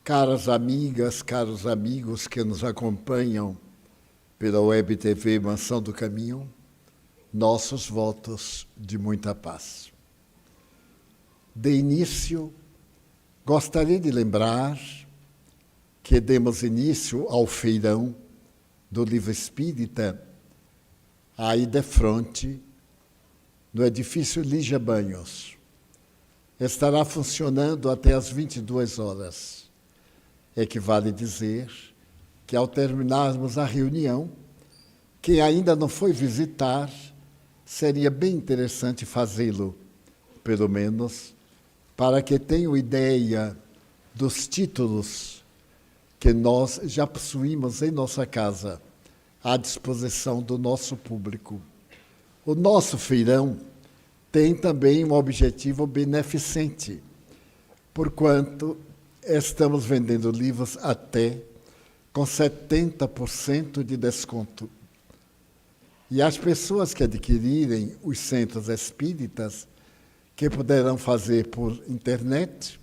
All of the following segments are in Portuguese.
Caras amigas, caros amigos que nos acompanham pela Web TV Mansão do Caminho, nossos votos de muita paz. De início, gostaria de lembrar que demos início ao feirão do Livro Espírita aí de frente, no edifício Lígia Banhos. Estará funcionando até às 22 horas. Equivale dizer que, ao terminarmos a reunião, quem ainda não foi visitar, seria bem interessante fazê-lo, pelo menos, para que tenham ideia dos títulos que nós já possuímos em nossa casa, à disposição do nosso público. O nosso feirão tem também um objetivo beneficente, porquanto estamos vendendo livros até com 70% de desconto. E as pessoas que adquirirem os centros espíritas, que poderão fazer por internet,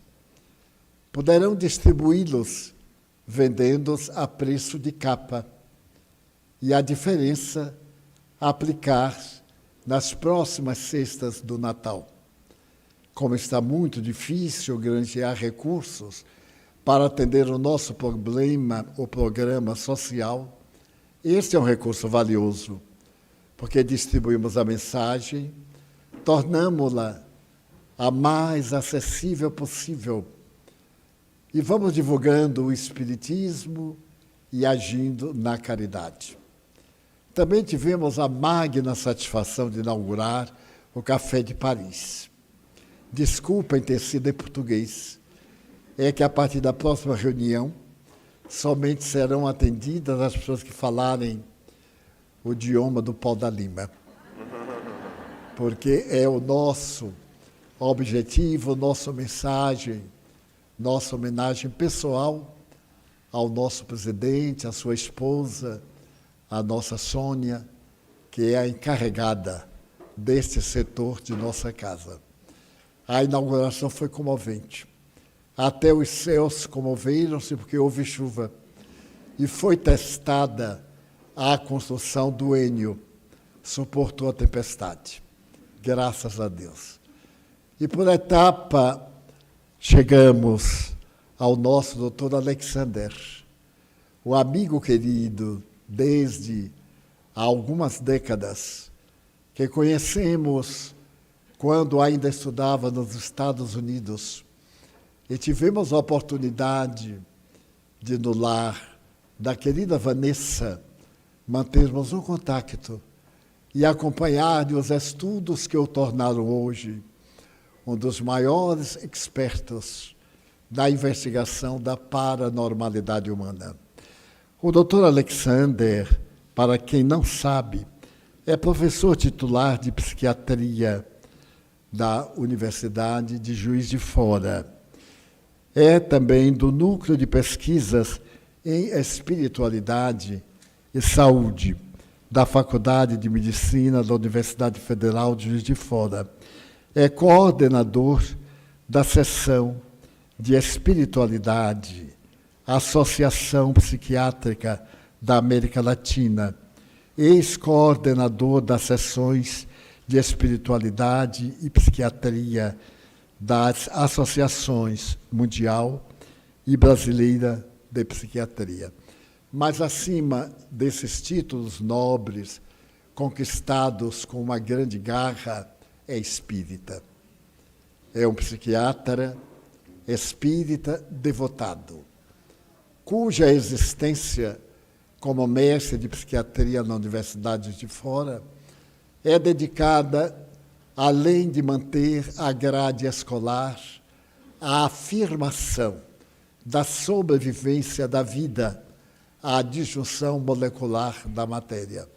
poderão distribuí-los vendendo-os a preço de capa. E a diferença aplicar nas próximas cestas do Natal. Como está muito difícil granjear recursos para atender o nosso problema, o programa social, este é um recurso valioso, porque distribuímos a mensagem, tornamos-la a mais acessível possível e vamos divulgando o Espiritismo e agindo na caridade. Também tivemos a magna satisfação de inaugurar o Café de Paris. Desculpem ter sido em português, é que a partir da próxima reunião somente serão atendidas as pessoas que falarem o idioma do Pau da Lima, porque é o nosso objetivo, nossa mensagem, nossa homenagem pessoal ao nosso presidente, à sua esposa, à nossa Sônia, que é a encarregada deste setor de nossa casa. A inauguração foi comovente. Até os céus comoveram-se porque houve chuva. E foi testada a construção do Enio. Suportou a tempestade. Graças a Deus. E por etapa, chegamos ao nosso doutor Alexander, o amigo querido desde há algumas décadas, que conhecemos quando ainda estudava nos Estados Unidos, e tivemos a oportunidade de, no lar da querida Vanessa, mantermos um contato e acompanhar os estudos que o tornaram hoje um dos maiores expertos da investigação da paranormalidade humana. O Dr. Alexander, para quem não sabe, é professor titular de psiquiatria da Universidade de Juiz de Fora. É também do Núcleo de Pesquisas em Espiritualidade e Saúde da Faculdade de Medicina da Universidade Federal de Juiz de Fora. É coordenador da seção de Espiritualidade, Associação Psiquiátrica da América Latina, ex-coordenador das seções de Espiritualidade e Psiquiatria das Associações Mundial e Brasileira de Psiquiatria. Mas, acima desses títulos nobres, conquistados com uma grande garra, é espírita. É um psiquiatra espírita devotado, cuja existência como mestre de psiquiatria na Universidade de Fora é dedicada, além de manter a grade escolar, à afirmação da sobrevivência da vida à disjunção molecular da matéria.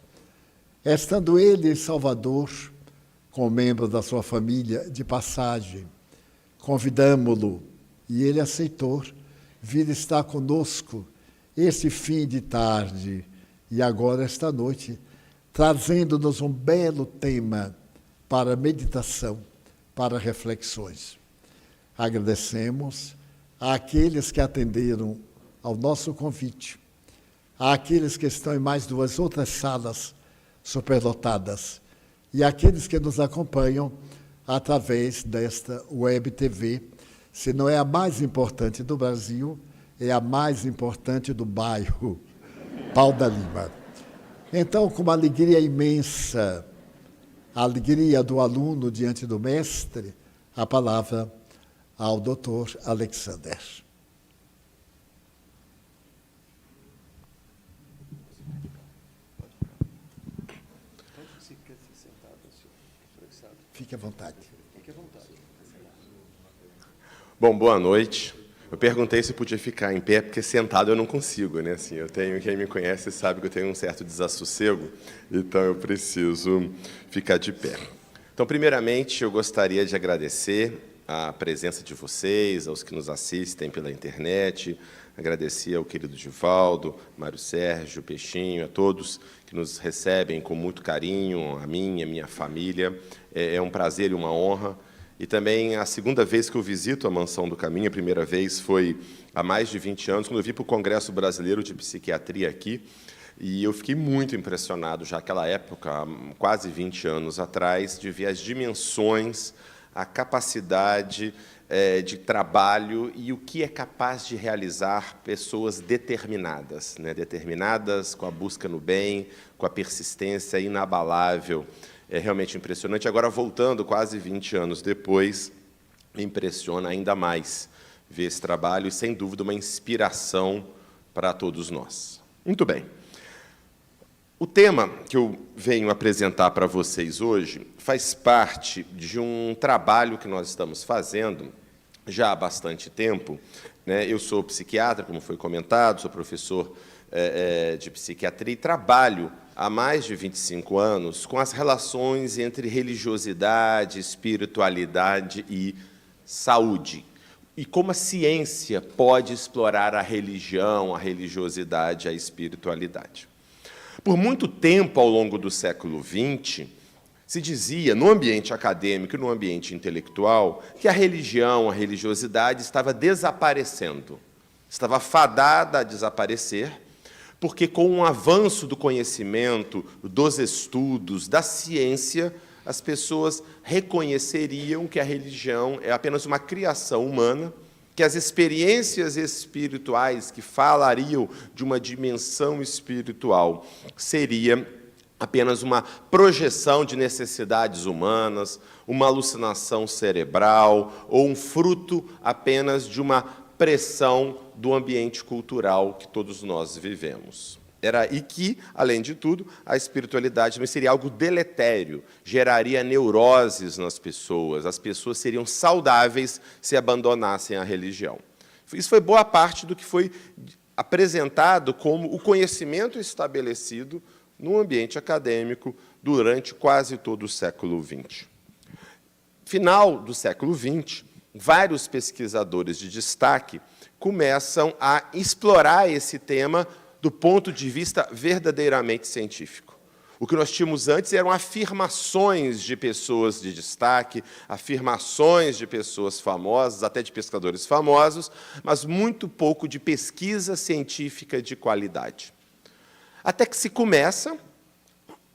Estando ele em Salvador, com membros da sua família de passagem, convidamo-lo, e ele aceitou vir estar conosco este fim de tarde e agora esta noite, trazendo-nos um belo tema para meditação, para reflexões. Agradecemos àqueles que atenderam ao nosso convite, àqueles que estão em mais 2 outras salas superlotadas e àqueles que nos acompanham através desta Web TV. Se não é a mais importante do Brasil, é a mais importante do bairro Pau da Lima. Então, com uma alegria imensa, a alegria do aluno diante do mestre, a palavra ao Dr. Alexander. Fique à vontade. Bom, boa noite. Eu perguntei se podia ficar em pé, porque sentado eu não consigo, né? Assim, quem me conhece sabe que eu tenho um certo desassossego, então eu preciso ficar de pé. Então, primeiramente, eu gostaria de agradecer a presença de vocês, aos que nos assistem pela internet, agradecer ao querido Divaldo, Mário Sérgio, Peixinho, a todos que nos recebem com muito carinho, a mim, a minha família. É um prazer e uma honra. E também a segunda vez que eu visito a Mansão do Caminho, a primeira vez foi há mais de 20 anos, quando eu vim para o Congresso Brasileiro de Psiquiatria aqui, e eu fiquei muito impressionado, já naquela época, há quase 20 anos atrás, de ver as dimensões, a capacidade de trabalho e o que é capaz de realizar pessoas determinadas, né? Determinadas com a busca no bem, com a persistência inabalável. É realmente impressionante. Agora, voltando quase 20 anos depois, me impressiona ainda mais ver esse trabalho e, sem dúvida, uma inspiração para todos nós. Muito bem. O tema que eu venho apresentar para vocês hoje faz parte de um trabalho que nós estamos fazendo já há bastante tempo, né? Eu sou psiquiatra, como foi comentado, sou professor de psiquiatria e trabalho há mais de 25 anos com as relações entre religiosidade, espiritualidade e saúde. E como a ciência pode explorar a religião, a religiosidade, a espiritualidade. Por muito tempo, ao longo do século XX, se dizia, no ambiente acadêmico e no ambiente intelectual, que a religião, a religiosidade estava desaparecendo, estava fadada a desaparecer, porque, com o avanço do conhecimento, dos estudos, da ciência, as pessoas reconheceriam que a religião é apenas uma criação humana, que as experiências espirituais que falariam de uma dimensão espiritual seria apenas uma projeção de necessidades humanas, uma alucinação cerebral ou um fruto apenas de uma pressão do ambiente cultural que todos nós vivemos. E que, além de tudo, a espiritualidade também seria algo deletério, geraria neuroses nas pessoas, as pessoas seriam saudáveis se abandonassem a religião. Isso foi boa parte do que foi apresentado como o conhecimento estabelecido no ambiente acadêmico durante quase todo o século XX. Final do século XX, vários pesquisadores de destaque começam a explorar esse tema do ponto de vista verdadeiramente científico. O que nós tínhamos antes eram afirmações de pessoas de destaque, afirmações de pessoas famosas, até de pesquisadores famosos, mas muito pouco de pesquisa científica de qualidade. Até que se começa,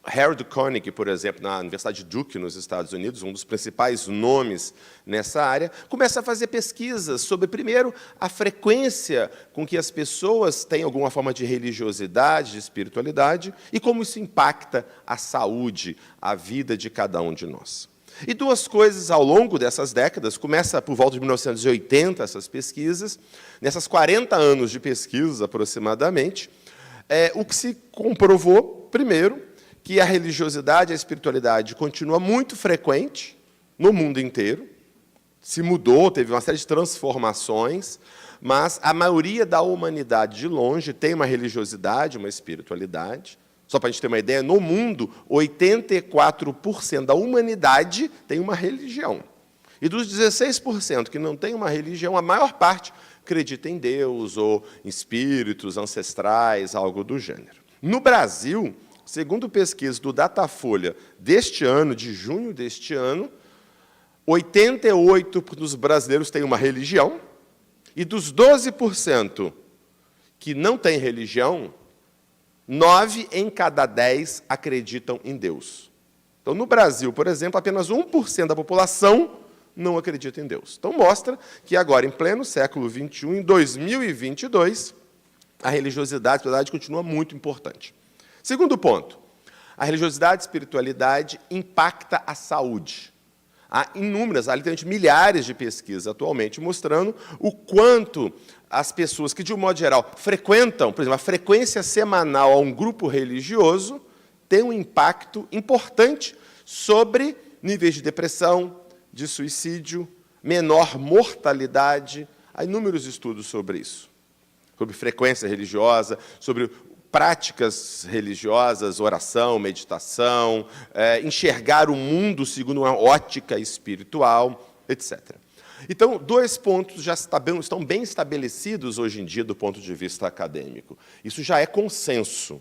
Harold Koenig, por exemplo, na Universidade de Duke, nos Estados Unidos, um dos principais nomes nessa área, começa a fazer pesquisas sobre, primeiro, a frequência com que as pessoas têm alguma forma de religiosidade, de espiritualidade, e como isso impacta a saúde, a vida de cada um de nós. E duas coisas, ao longo dessas décadas, começa por volta de 1980, essas pesquisas, nessas 40 anos de pesquisas, aproximadamente, o que se comprovou, primeiro, que a religiosidade e a espiritualidade continua muito frequente no mundo inteiro, se mudou, teve uma série de transformações, mas a maioria da humanidade, de longe, tem uma religiosidade, uma espiritualidade. Só para a gente ter uma ideia, no mundo, 84% da humanidade tem uma religião. E dos 16% que não tem uma religião, a maior parte acredita em Deus ou em espíritos ancestrais, algo do gênero. No Brasil, segundo pesquisa do Datafolha deste ano, de junho deste ano, 88% dos brasileiros têm uma religião E dos 12% que não têm religião, 9 em cada 10 acreditam em Deus. Então, no Brasil, por exemplo, apenas 1% da população não acredita em Deus. Então, mostra que agora, em pleno século XXI, em 2022, a religiosidade e a espiritualidade continua muito importante. Segundo ponto, a religiosidade e a espiritualidade impacta a saúde. Há literalmente milhares de pesquisas atualmente mostrando o quanto as pessoas que, de um modo geral, frequentam, por exemplo, a frequência semanal a um grupo religioso, tem um impacto importante sobre níveis de depressão, de suicídio, menor mortalidade. Há inúmeros estudos sobre isso, sobre frequência religiosa, sobre práticas religiosas, oração, meditação, enxergar o mundo segundo uma ótica espiritual, etc. Então, 2 pontos já estão bem estabelecidos hoje em dia do ponto de vista acadêmico. Isso já é consenso.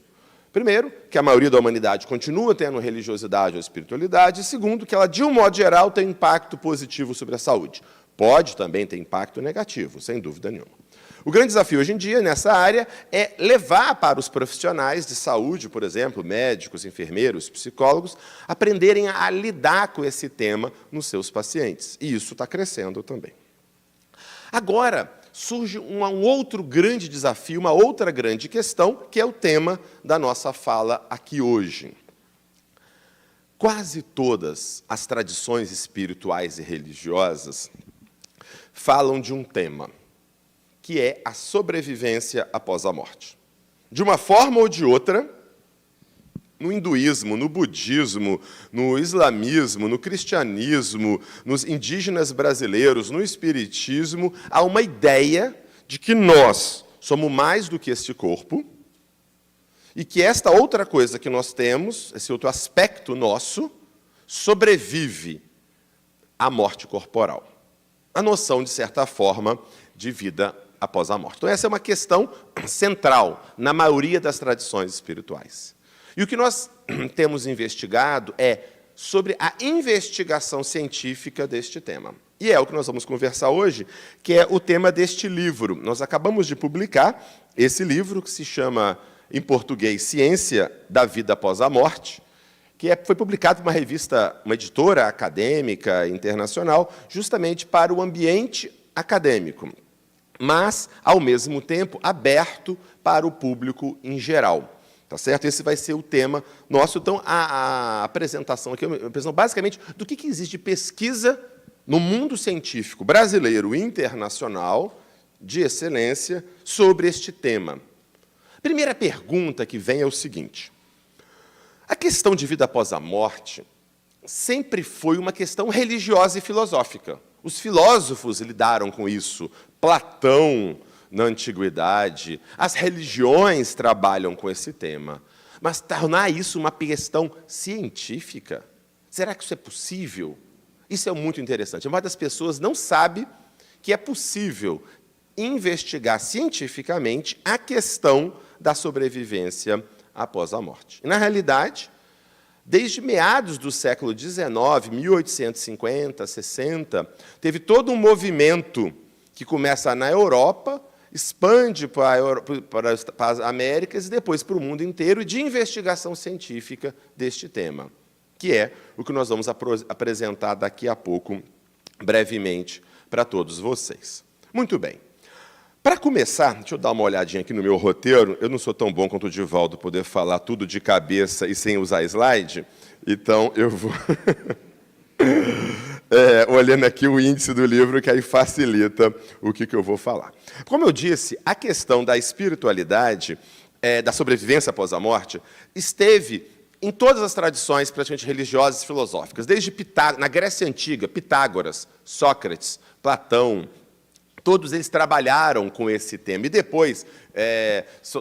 Primeiro, que a maioria da humanidade continua tendo religiosidade ou espiritualidade. E segundo, que ela, de um modo geral, tem impacto positivo sobre a saúde. Pode também ter impacto negativo, sem dúvida nenhuma. O grande desafio hoje em dia, nessa área, é levar para os profissionais de saúde, por exemplo, médicos, enfermeiros, psicólogos, aprenderem a lidar com esse tema nos seus pacientes. E isso está crescendo também. Agora, surge um outro grande desafio, uma outra grande questão, que é o tema da nossa fala aqui hoje. Quase todas as tradições espirituais e religiosas falam de um tema, que é a sobrevivência após a morte. De uma forma ou de outra, no hinduísmo, no budismo, no islamismo, no cristianismo, nos indígenas brasileiros, no espiritismo, há uma ideia de que nós somos mais do que este corpo e que esta outra coisa que nós temos, esse outro aspecto nosso, sobrevive à morte corporal. A noção, de certa forma, de vida após a morte. Então, essa é uma questão central na maioria das tradições espirituais. E o que nós temos investigado é sobre a investigação científica deste tema. E é o que nós vamos conversar hoje, que é o tema deste livro. Nós acabamos de publicar esse livro, que se chama, em português, Ciência da Vida Após a Morte, que foi publicado por uma revista, uma editora acadêmica internacional, justamente para o ambiente acadêmico, mas, ao mesmo tempo, aberto para o público em geral. Tá certo? Esse vai ser o tema nosso. Então, a apresentação aqui é uma apresentação, basicamente, do que existe de pesquisa no mundo científico brasileiro e internacional, de excelência, sobre este tema. A primeira pergunta que vem é o seguinte: a questão de vida após a morte sempre foi uma questão religiosa e filosófica. Os filósofos lidaram com isso. Platão, na antiguidade, as religiões trabalham com esse tema. Mas tornar isso uma questão científica? Será que isso é possível? Isso é muito interessante. A maioria das pessoas não sabe que é possível investigar cientificamente a questão da sobrevivência após a morte. E, na realidade, desde meados do século XIX, 1850, 60, teve todo um movimento que começa na Europa, expande para as Américas e depois para o mundo inteiro, de investigação científica deste tema, que é o que nós vamos apresentar daqui a pouco, brevemente, para todos vocês. Muito bem. Para começar, deixa eu dar uma olhadinha aqui no meu roteiro. Eu não sou tão bom quanto o Divaldo poder falar tudo de cabeça e sem usar slide, então eu vou olhando aqui o índice do livro, que aí facilita o que eu vou falar. Como eu disse, a questão da espiritualidade, da sobrevivência após a morte, esteve em todas as tradições praticamente religiosas e filosóficas, desde na Grécia Antiga, Pitágoras, Sócrates, Platão. Todos eles trabalharam com esse tema. E depois,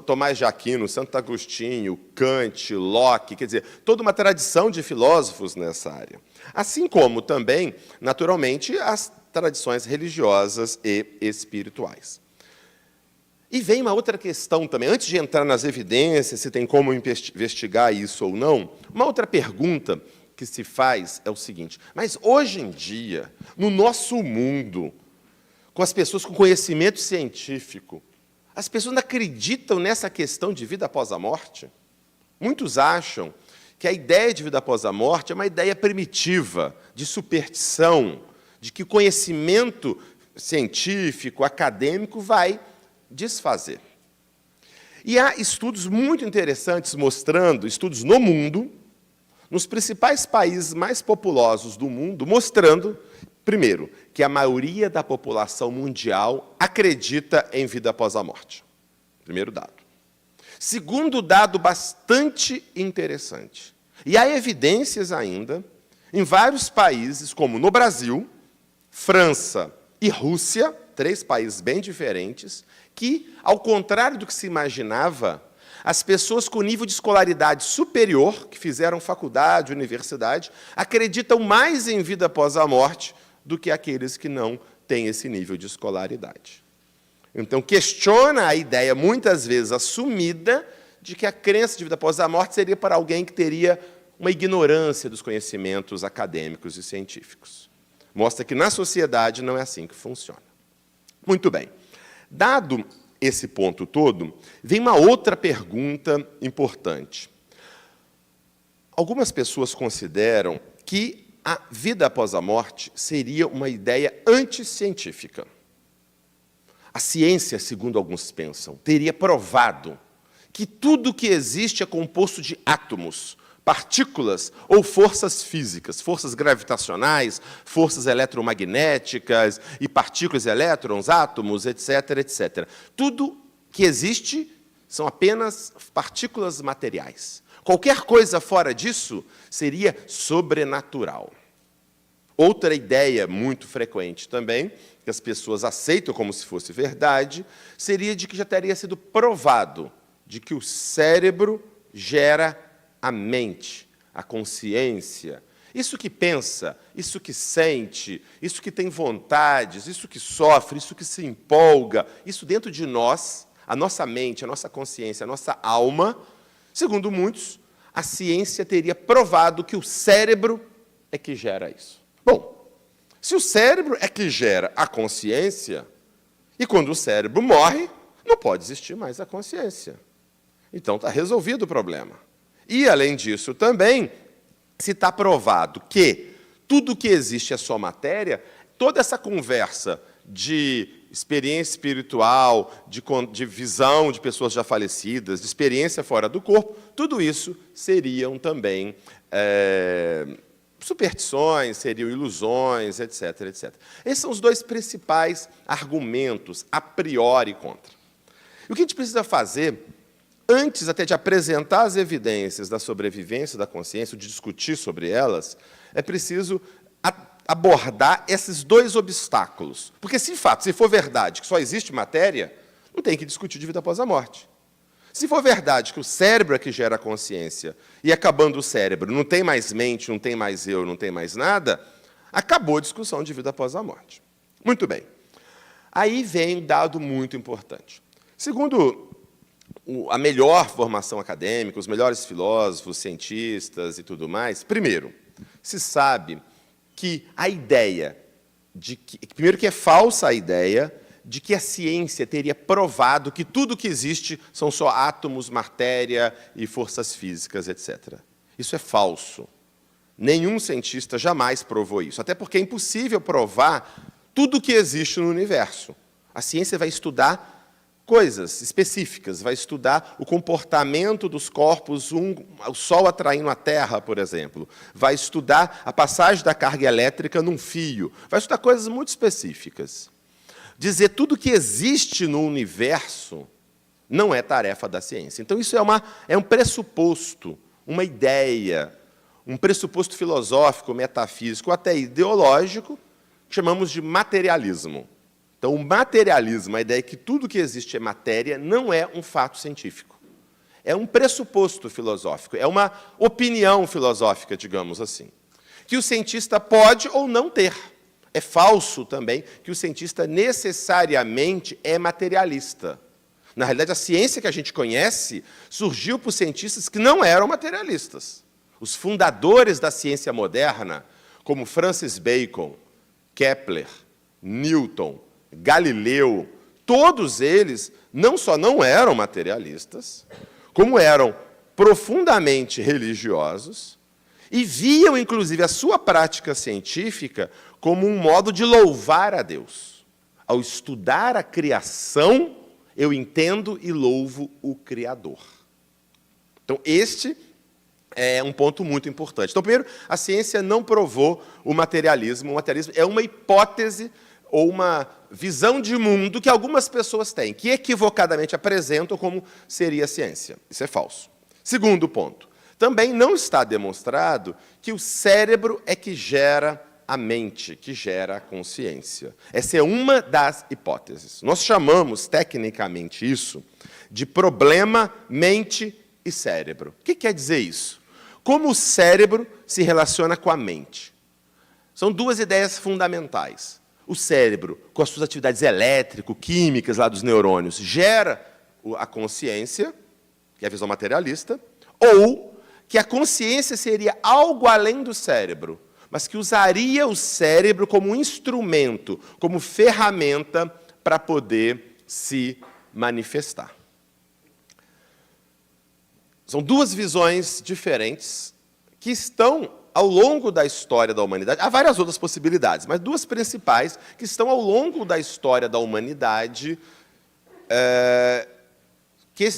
Tomás de Aquino, Santo Agostinho, Kant, Locke, quer dizer, toda uma tradição de filósofos nessa área. Assim como também, naturalmente, as tradições religiosas e espirituais. E vem uma outra questão também, antes de entrar nas evidências, se tem como investigar isso ou não, uma outra pergunta que se faz é o seguinte: mas hoje em dia, no nosso mundo, com as pessoas com conhecimento científico, as pessoas não acreditam nessa questão de vida após a morte. Muitos acham que a ideia de vida após a morte é uma ideia primitiva, de superstição, de que o conhecimento científico, acadêmico, vai desfazer. E há estudos muito interessantes mostrando, estudos no mundo, nos principais países mais populosos do mundo, mostrando, primeiro, que a maioria da população mundial acredita em vida após a morte. Primeiro dado. Segundo dado bastante interessante. E há evidências ainda em vários países, como no Brasil, França e Rússia, 3 países bem diferentes, que, ao contrário do que se imaginava, as pessoas com nível de escolaridade superior, que fizeram faculdade, universidade, acreditam mais em vida após a morte do que aqueles que não têm esse nível de escolaridade. Então, questiona a ideia, muitas vezes assumida, de que a crença de vida após a morte seria para alguém que teria uma ignorância dos conhecimentos acadêmicos e científicos. Mostra que, na sociedade, não é assim que funciona. Muito bem. Dado esse ponto todo, vem uma outra pergunta importante. Algumas pessoas consideram que a vida após a morte seria uma ideia anticientífica. A ciência, segundo alguns pensam, teria provado que tudo que existe é composto de átomos, partículas ou forças físicas, forças gravitacionais, forças eletromagnéticas e partículas, elétrons, átomos, etc., etc. Tudo que existe são apenas partículas materiais. Qualquer coisa fora disso seria sobrenatural. Outra ideia muito frequente também, que as pessoas aceitam como se fosse verdade, seria de que já teria sido provado de que o cérebro gera a mente, a consciência, isso que pensa, isso que sente, isso que tem vontades, isso que sofre, isso que se empolga, isso dentro de nós, a nossa mente, a nossa consciência, a nossa alma, segundo muitos, a ciência teria provado que o cérebro é que gera isso. Bom, se o cérebro é que gera a consciência, e quando o cérebro morre, não pode existir mais a consciência. Então, está resolvido o problema. E, além disso, também, se está provado que tudo que existe é só matéria, toda essa conversa de experiência espiritual, de visão de pessoas já falecidas, de experiência fora do corpo, tudo isso seriam também superstições, seriam ilusões, etc., etc. Esses são os 2 principais argumentos, a priori, contra. E o que a gente precisa fazer, antes até de apresentar as evidências da sobrevivência da consciência, de discutir sobre elas, é preciso abordar esses 2 obstáculos. Porque, se, de fato, se for verdade que só existe matéria, não tem que discutir de vida após a morte. Se for verdade que o cérebro é que gera a consciência, e acabando o cérebro, não tem mais mente, não tem mais eu, não tem mais nada, acabou a discussão de vida após a morte. Muito bem. Aí vem um dado muito importante. Segundo a melhor formação acadêmica, os melhores filósofos, cientistas e tudo mais, primeiro, se sabe que a ideia de que, primeiro, que é falsa a ideia de que a ciência teria provado que tudo que existe são só átomos, matéria e forças físicas, etc. Isso é falso. Nenhum cientista jamais provou isso, até porque é impossível provar tudo que existe no universo. A ciência vai estudar coisas específicas, vai estudar o comportamento dos corpos, o Sol atraindo a Terra, por exemplo. Vai estudar a passagem da carga elétrica num fio. Vai estudar coisas muito específicas. Dizer tudo que existe no universo não é tarefa da ciência. Então, isso é um pressuposto, uma ideia, um pressuposto filosófico, metafísico, até ideológico, que chamamos de materialismo. Então, o materialismo, a ideia de que tudo que existe é matéria, não é um fato científico. É um pressuposto filosófico, é uma opinião filosófica, digamos assim, que o cientista pode ou não ter. É falso também que o cientista necessariamente é materialista. Na realidade, a ciência que a gente conhece surgiu por cientistas que não eram materialistas. Os fundadores da ciência moderna, como Francis Bacon, Kepler, Newton, Galileu, todos eles não só não eram materialistas, como eram profundamente religiosos e viam, inclusive, a sua prática científica como um modo de louvar a Deus. Ao estudar a criação, eu entendo e louvo o Criador. Então, este é um ponto muito importante. Então, primeiro, a ciência não provou o materialismo. O materialismo é uma hipótese ou uma visão de mundo que algumas pessoas têm, que equivocadamente apresentam como seria a ciência. Isso é falso. Segundo ponto, também não está demonstrado que o cérebro é que gera a mente, que gera a consciência. Essa é uma das hipóteses. Nós chamamos, tecnicamente, isso de problema mente e cérebro. O que quer dizer isso? Como o cérebro se relaciona com a mente? São duas ideias fundamentais. O cérebro, com as suas atividades elétrico-químicas lá dos neurônios, gera a consciência, que é a visão materialista, ou que a consciência seria algo além do cérebro, mas que usaria o cérebro como um instrumento, como ferramenta para poder se manifestar. São duas visões diferentes que estão ao longo da história da humanidade. Há várias outras possibilidades, mas duas principais que estão ao longo da história da humanidade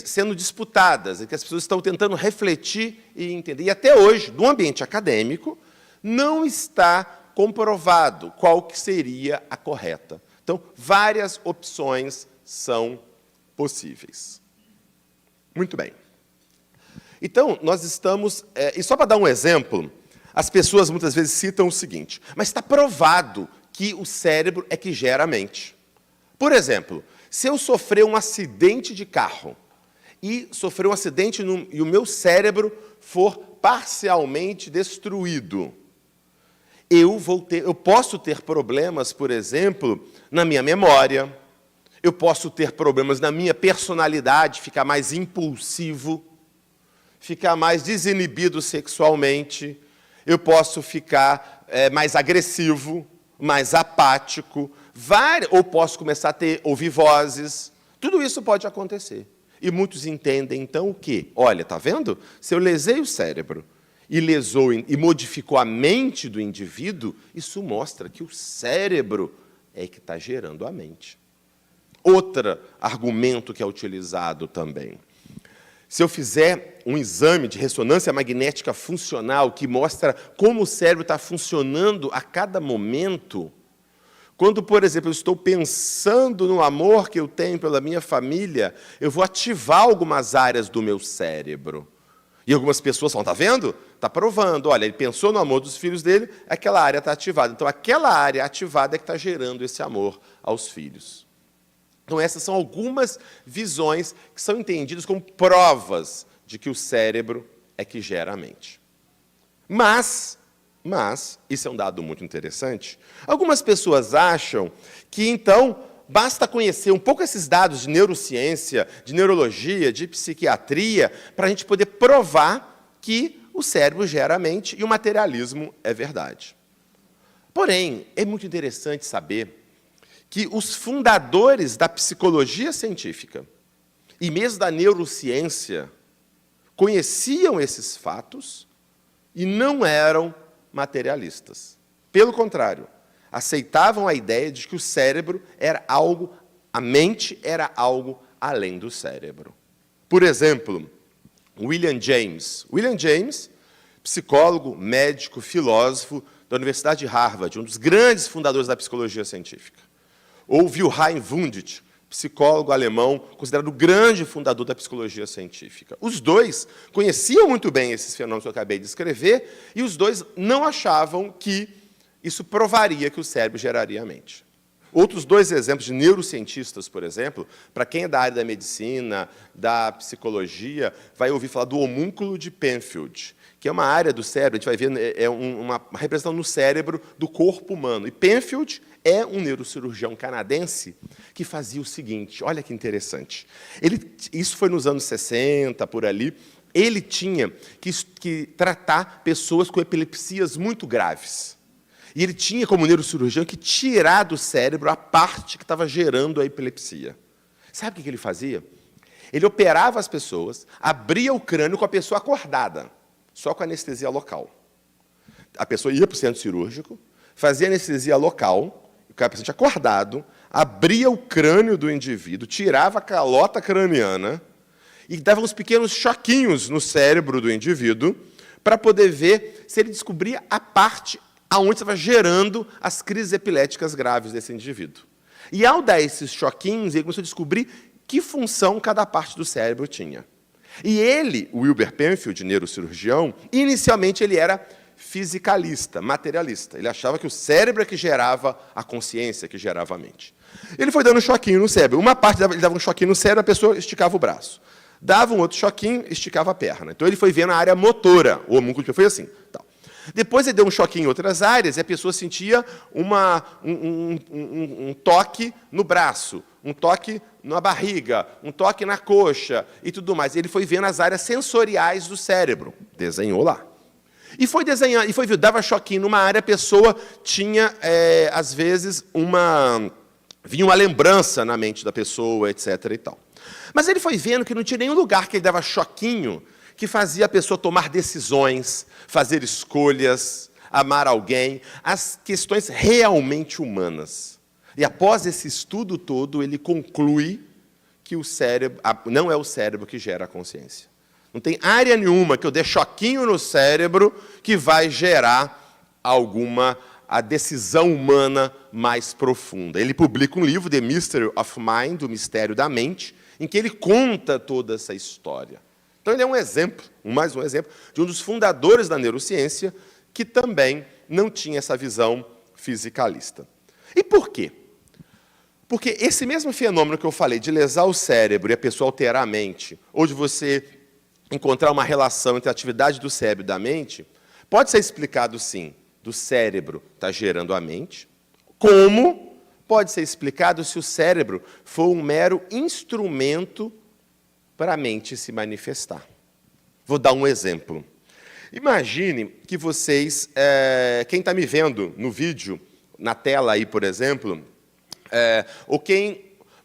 sendo disputadas, e que as pessoas estão tentando refletir e entender. E até hoje, no ambiente acadêmico, não está comprovado qual que seria a correta. Então, várias opções são possíveis. Muito bem. Então, nós estamos... e só para dar um exemplo, as pessoas muitas vezes citam o seguinte, mas está provado que o cérebro é que gera a mente. Por exemplo, se eu sofrer um acidente de carro e sofrer um acidente e o meu cérebro for parcialmente destruído, eu posso ter problemas, por exemplo, na minha memória, eu posso ter problemas na minha personalidade, ficar mais impulsivo, ficar mais desinibido sexualmente, eu posso ficar mais agressivo, mais apático, ou posso começar a ouvir vozes. Tudo isso pode acontecer. E muitos entendem, então, o quê? Olha, está vendo? Se eu lesei o cérebro e lesou e modificou a mente do indivíduo, isso mostra que o cérebro é que está gerando a mente. Outro argumento que é utilizado também. Se eu fizer um exame de ressonância magnética funcional que mostra como o cérebro está funcionando a cada momento, quando, por exemplo, eu estou pensando no amor que eu tenho pela minha família, eu vou ativar algumas áreas do meu cérebro. E algumas pessoas falam, está vendo? Está provando. Olha, ele pensou no amor dos filhos dele, aquela área está ativada. Então, aquela área ativada é que está gerando esse amor aos filhos. Então, essas são algumas visões que são entendidas como provas de que o cérebro é que gera a mente. Mas, isso é um dado muito interessante, algumas pessoas acham que, então, basta conhecer um pouco esses dados de neurociência, de neurologia, de psiquiatria, para a gente poder provar que o cérebro gera a mente e o materialismo é verdade. Porém, é muito interessante saber que os fundadores da psicologia científica e mesmo da neurociência conheciam esses fatos e não eram materialistas. Pelo contrário, aceitavam a ideia de que o cérebro era algo, a mente era algo além do cérebro. Por exemplo, William James. William James, psicólogo, médico, filósofo da Universidade de Harvard, um dos grandes fundadores da psicologia científica. Ou Wilhelm Wundt, psicólogo alemão, considerado o grande fundador da psicologia científica. Os dois conheciam muito bem esses fenômenos que eu acabei de escrever, e os dois não achavam que isso provaria que o cérebro geraria a mente. Outros dois exemplos de neurocientistas, por exemplo, para quem é da área da medicina, da psicologia, vai ouvir falar do homúnculo de Penfield, que é uma área do cérebro, a gente vai ver, uma representação no cérebro do corpo humano. E Penfield é um neurocirurgião canadense que fazia o seguinte, olha que interessante. Isso foi nos anos 60, por ali. Ele tinha que tratar pessoas com epilepsias muito graves. E ele tinha, como neurocirurgião, que tirar do cérebro a parte que estava gerando a epilepsia. Sabe o que ele fazia? Ele operava as pessoas, abria o crânio com a pessoa acordada, só com anestesia local. A pessoa ia para o centro cirúrgico, fazia anestesia local, o paciente acordado, abria o crânio do indivíduo, tirava a calota craniana e dava uns pequenos choquinhos no cérebro do indivíduo para poder ver se ele descobria a parte aonde estava gerando as crises epiléticas graves desse indivíduo. E, ao dar esses choquinhos, ele começou a descobrir que função cada parte do cérebro tinha. E ele, o Wilber Penfield, neurocirurgião, inicialmente ele era fisicalista, materialista. Ele achava que o cérebro é que gerava a consciência, que gerava a mente. Ele foi dando um choquinho no cérebro. Uma parte ele dava um choquinho no cérebro, a pessoa esticava o braço. Dava um outro choquinho, esticava a perna. Então, ele foi vendo a área motora. O homúnculo foi assim. Tal. Depois, ele deu um choquinho em outras áreas e a pessoa sentia um toque no braço, um toque na barriga, um toque na coxa e tudo mais. Ele foi vendo as áreas sensoriais do cérebro. Desenhou lá. E foi desenhando, e foi vendo, dava choquinho numa área, a pessoa tinha, às vezes, vinha uma lembrança na mente da pessoa, etc. e tal. Mas ele foi vendo que não tinha nenhum lugar que ele dava choquinho que fazia a pessoa tomar decisões, fazer escolhas, amar alguém, as questões realmente humanas. E, após esse estudo todo, ele conclui que o cérebro não é o cérebro que gera a consciência. Não tem área nenhuma que eu dê choquinho no cérebro que vai gerar a decisão humana mais profunda. Ele publica um livro, The Mystery of Mind, o Mistério da Mente, em que ele conta toda essa história. Então, ele é um exemplo, mais um exemplo, de um dos fundadores da neurociência que também não tinha essa visão fisicalista. E por quê? Porque esse mesmo fenômeno que eu falei, de lesar o cérebro e a pessoa alterar a mente, ou de você encontrar uma relação entre a atividade do cérebro e da mente, pode ser explicado, sim, do cérebro estar gerando a mente, como pode ser explicado se o cérebro for um mero instrumento para a mente se manifestar. Vou dar um exemplo. Imagine que vocês, quem está me vendo no vídeo, na tela aí, por exemplo,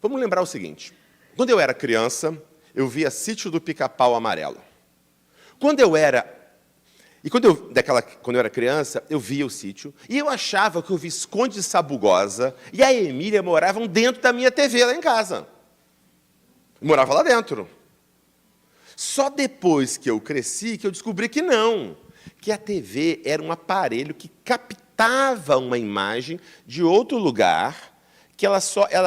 vamos lembrar o seguinte. Quando eu era criança, eu via Sítio do Pica-Pau Amarelo. Quando eu era criança, eu via o sítio, e eu achava que o Visconde de Sabugosa e a Emília moravam dentro da minha TV lá em casa. Eu morava lá dentro. Só depois que eu cresci, que eu descobri que não, que a TV era um aparelho que captava uma imagem de outro lugar, que ela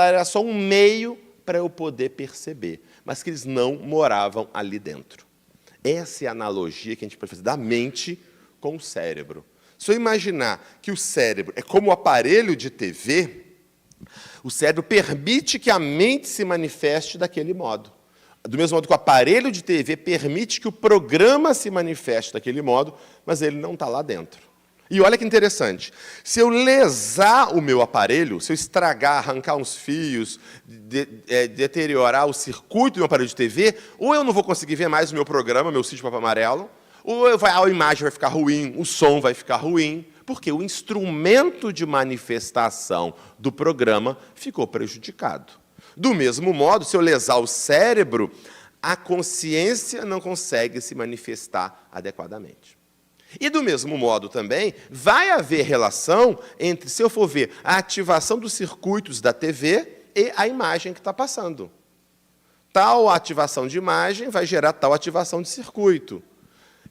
era só um meio para eu poder perceber, mas que eles não moravam ali dentro. Essa é a analogia que a gente pode fazer da mente com o cérebro. Se eu imaginar que o cérebro é como o aparelho de TV, o cérebro permite que a mente se manifeste daquele modo. Do mesmo modo que o aparelho de TV permite que o programa se manifeste daquele modo, mas ele não está lá dentro. E olha que interessante, se eu lesar o meu aparelho, se eu estragar, arrancar uns fios, deteriorar o circuito do meu aparelho de TV, ou eu não vou conseguir ver mais o meu programa, meu Sítio Papai Amarelo, ou a imagem vai ficar ruim, o som vai ficar ruim, porque o instrumento de manifestação do programa ficou prejudicado. Do mesmo modo, se eu lesar o cérebro, a consciência não consegue se manifestar adequadamente. E, do mesmo modo, também, vai haver relação entre, se eu for ver, a ativação dos circuitos da TV e a imagem que está passando. Tal ativação de imagem vai gerar tal ativação de circuito.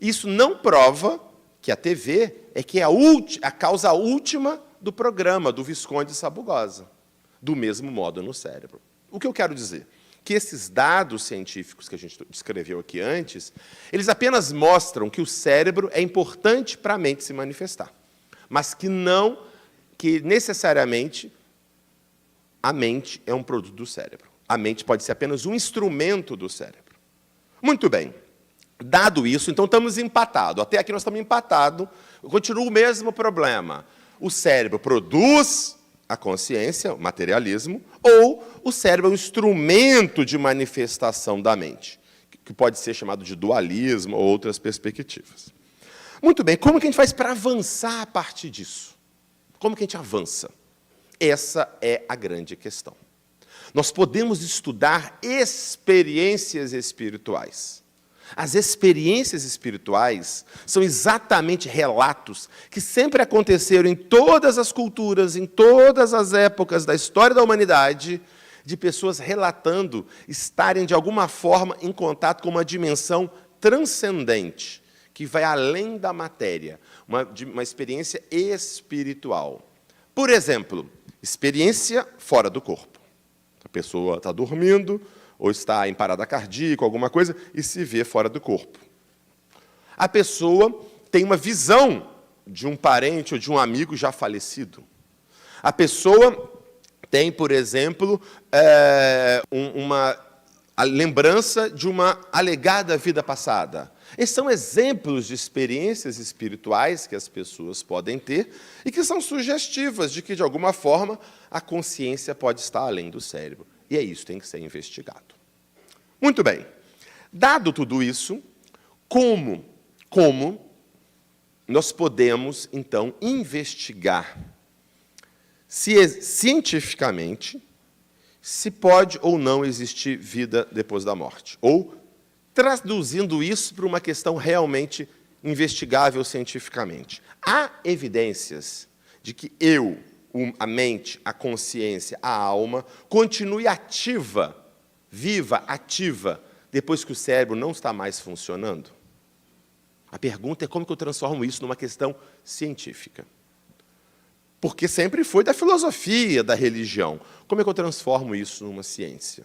Isso não prova que a TV é a causa última do programa do Visconde de Sabugosa. Do mesmo modo no cérebro. O que eu quero dizer? Que esses dados científicos que a gente descreveu aqui antes, eles apenas mostram que o cérebro é importante para a mente se manifestar, mas que necessariamente a mente é um produto do cérebro. A mente pode ser apenas um instrumento do cérebro. Muito bem. Dado isso, então estamos empatados. Até aqui nós estamos empatados. Continua o mesmo problema. O cérebro produz a consciência, o materialismo, ou o cérebro é um instrumento de manifestação da mente, que pode ser chamado de dualismo ou outras perspectivas. Muito bem, como que a gente faz para avançar a partir disso? Como que a gente avança? Essa é a grande questão. Nós podemos estudar experiências espirituais. As experiências espirituais são exatamente relatos que sempre aconteceram em todas as culturas, em todas as épocas da história da humanidade, de pessoas relatando estarem, de alguma forma, em contato com uma dimensão transcendente, que vai além da matéria, uma experiência espiritual. Por exemplo, experiência fora do corpo. A pessoa está dormindo, ou está em parada cardíaca, alguma coisa, e se vê fora do corpo. A pessoa tem uma visão de um parente ou de um amigo já falecido. A pessoa tem, por exemplo, a lembrança de uma alegada vida passada. Esses são exemplos de experiências espirituais que as pessoas podem ter e que são sugestivas de que, de alguma forma, a consciência pode estar além do cérebro. E é isso que tem que ser investigado. Muito bem. Dado tudo isso, como nós podemos, então, investigar cientificamente se pode ou não existir vida depois da morte? Ou traduzindo isso para uma questão realmente investigável cientificamente. Há evidências de que a mente, a consciência, a alma, continue ativa, viva, ativa, depois que o cérebro não está mais funcionando? A pergunta é como que eu transformo isso numa questão científica. Porque sempre foi da filosofia, da religião. Como é que eu transformo isso numa ciência?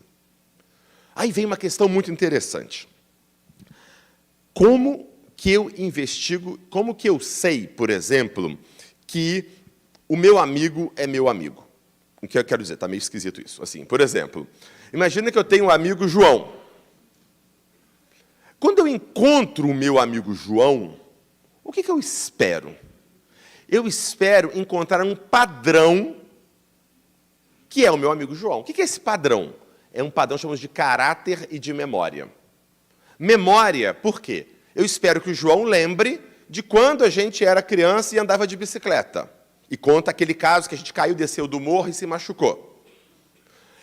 Aí vem uma questão muito interessante. Como que eu investigo, como que eu sei, por exemplo, que o meu amigo é meu amigo? O que eu quero dizer? Está meio esquisito isso. Assim, por exemplo, imagina que eu tenho um amigo João. Quando eu encontro o meu amigo João, o que eu espero? Eu espero encontrar um padrão que é o meu amigo João. O que é esse padrão? É um padrão que chamamos de caráter e de memória. Memória, por quê? Eu espero que o João lembre de quando a gente era criança e andava de bicicleta. E conta aquele caso que a gente caiu, desceu do morro e se machucou.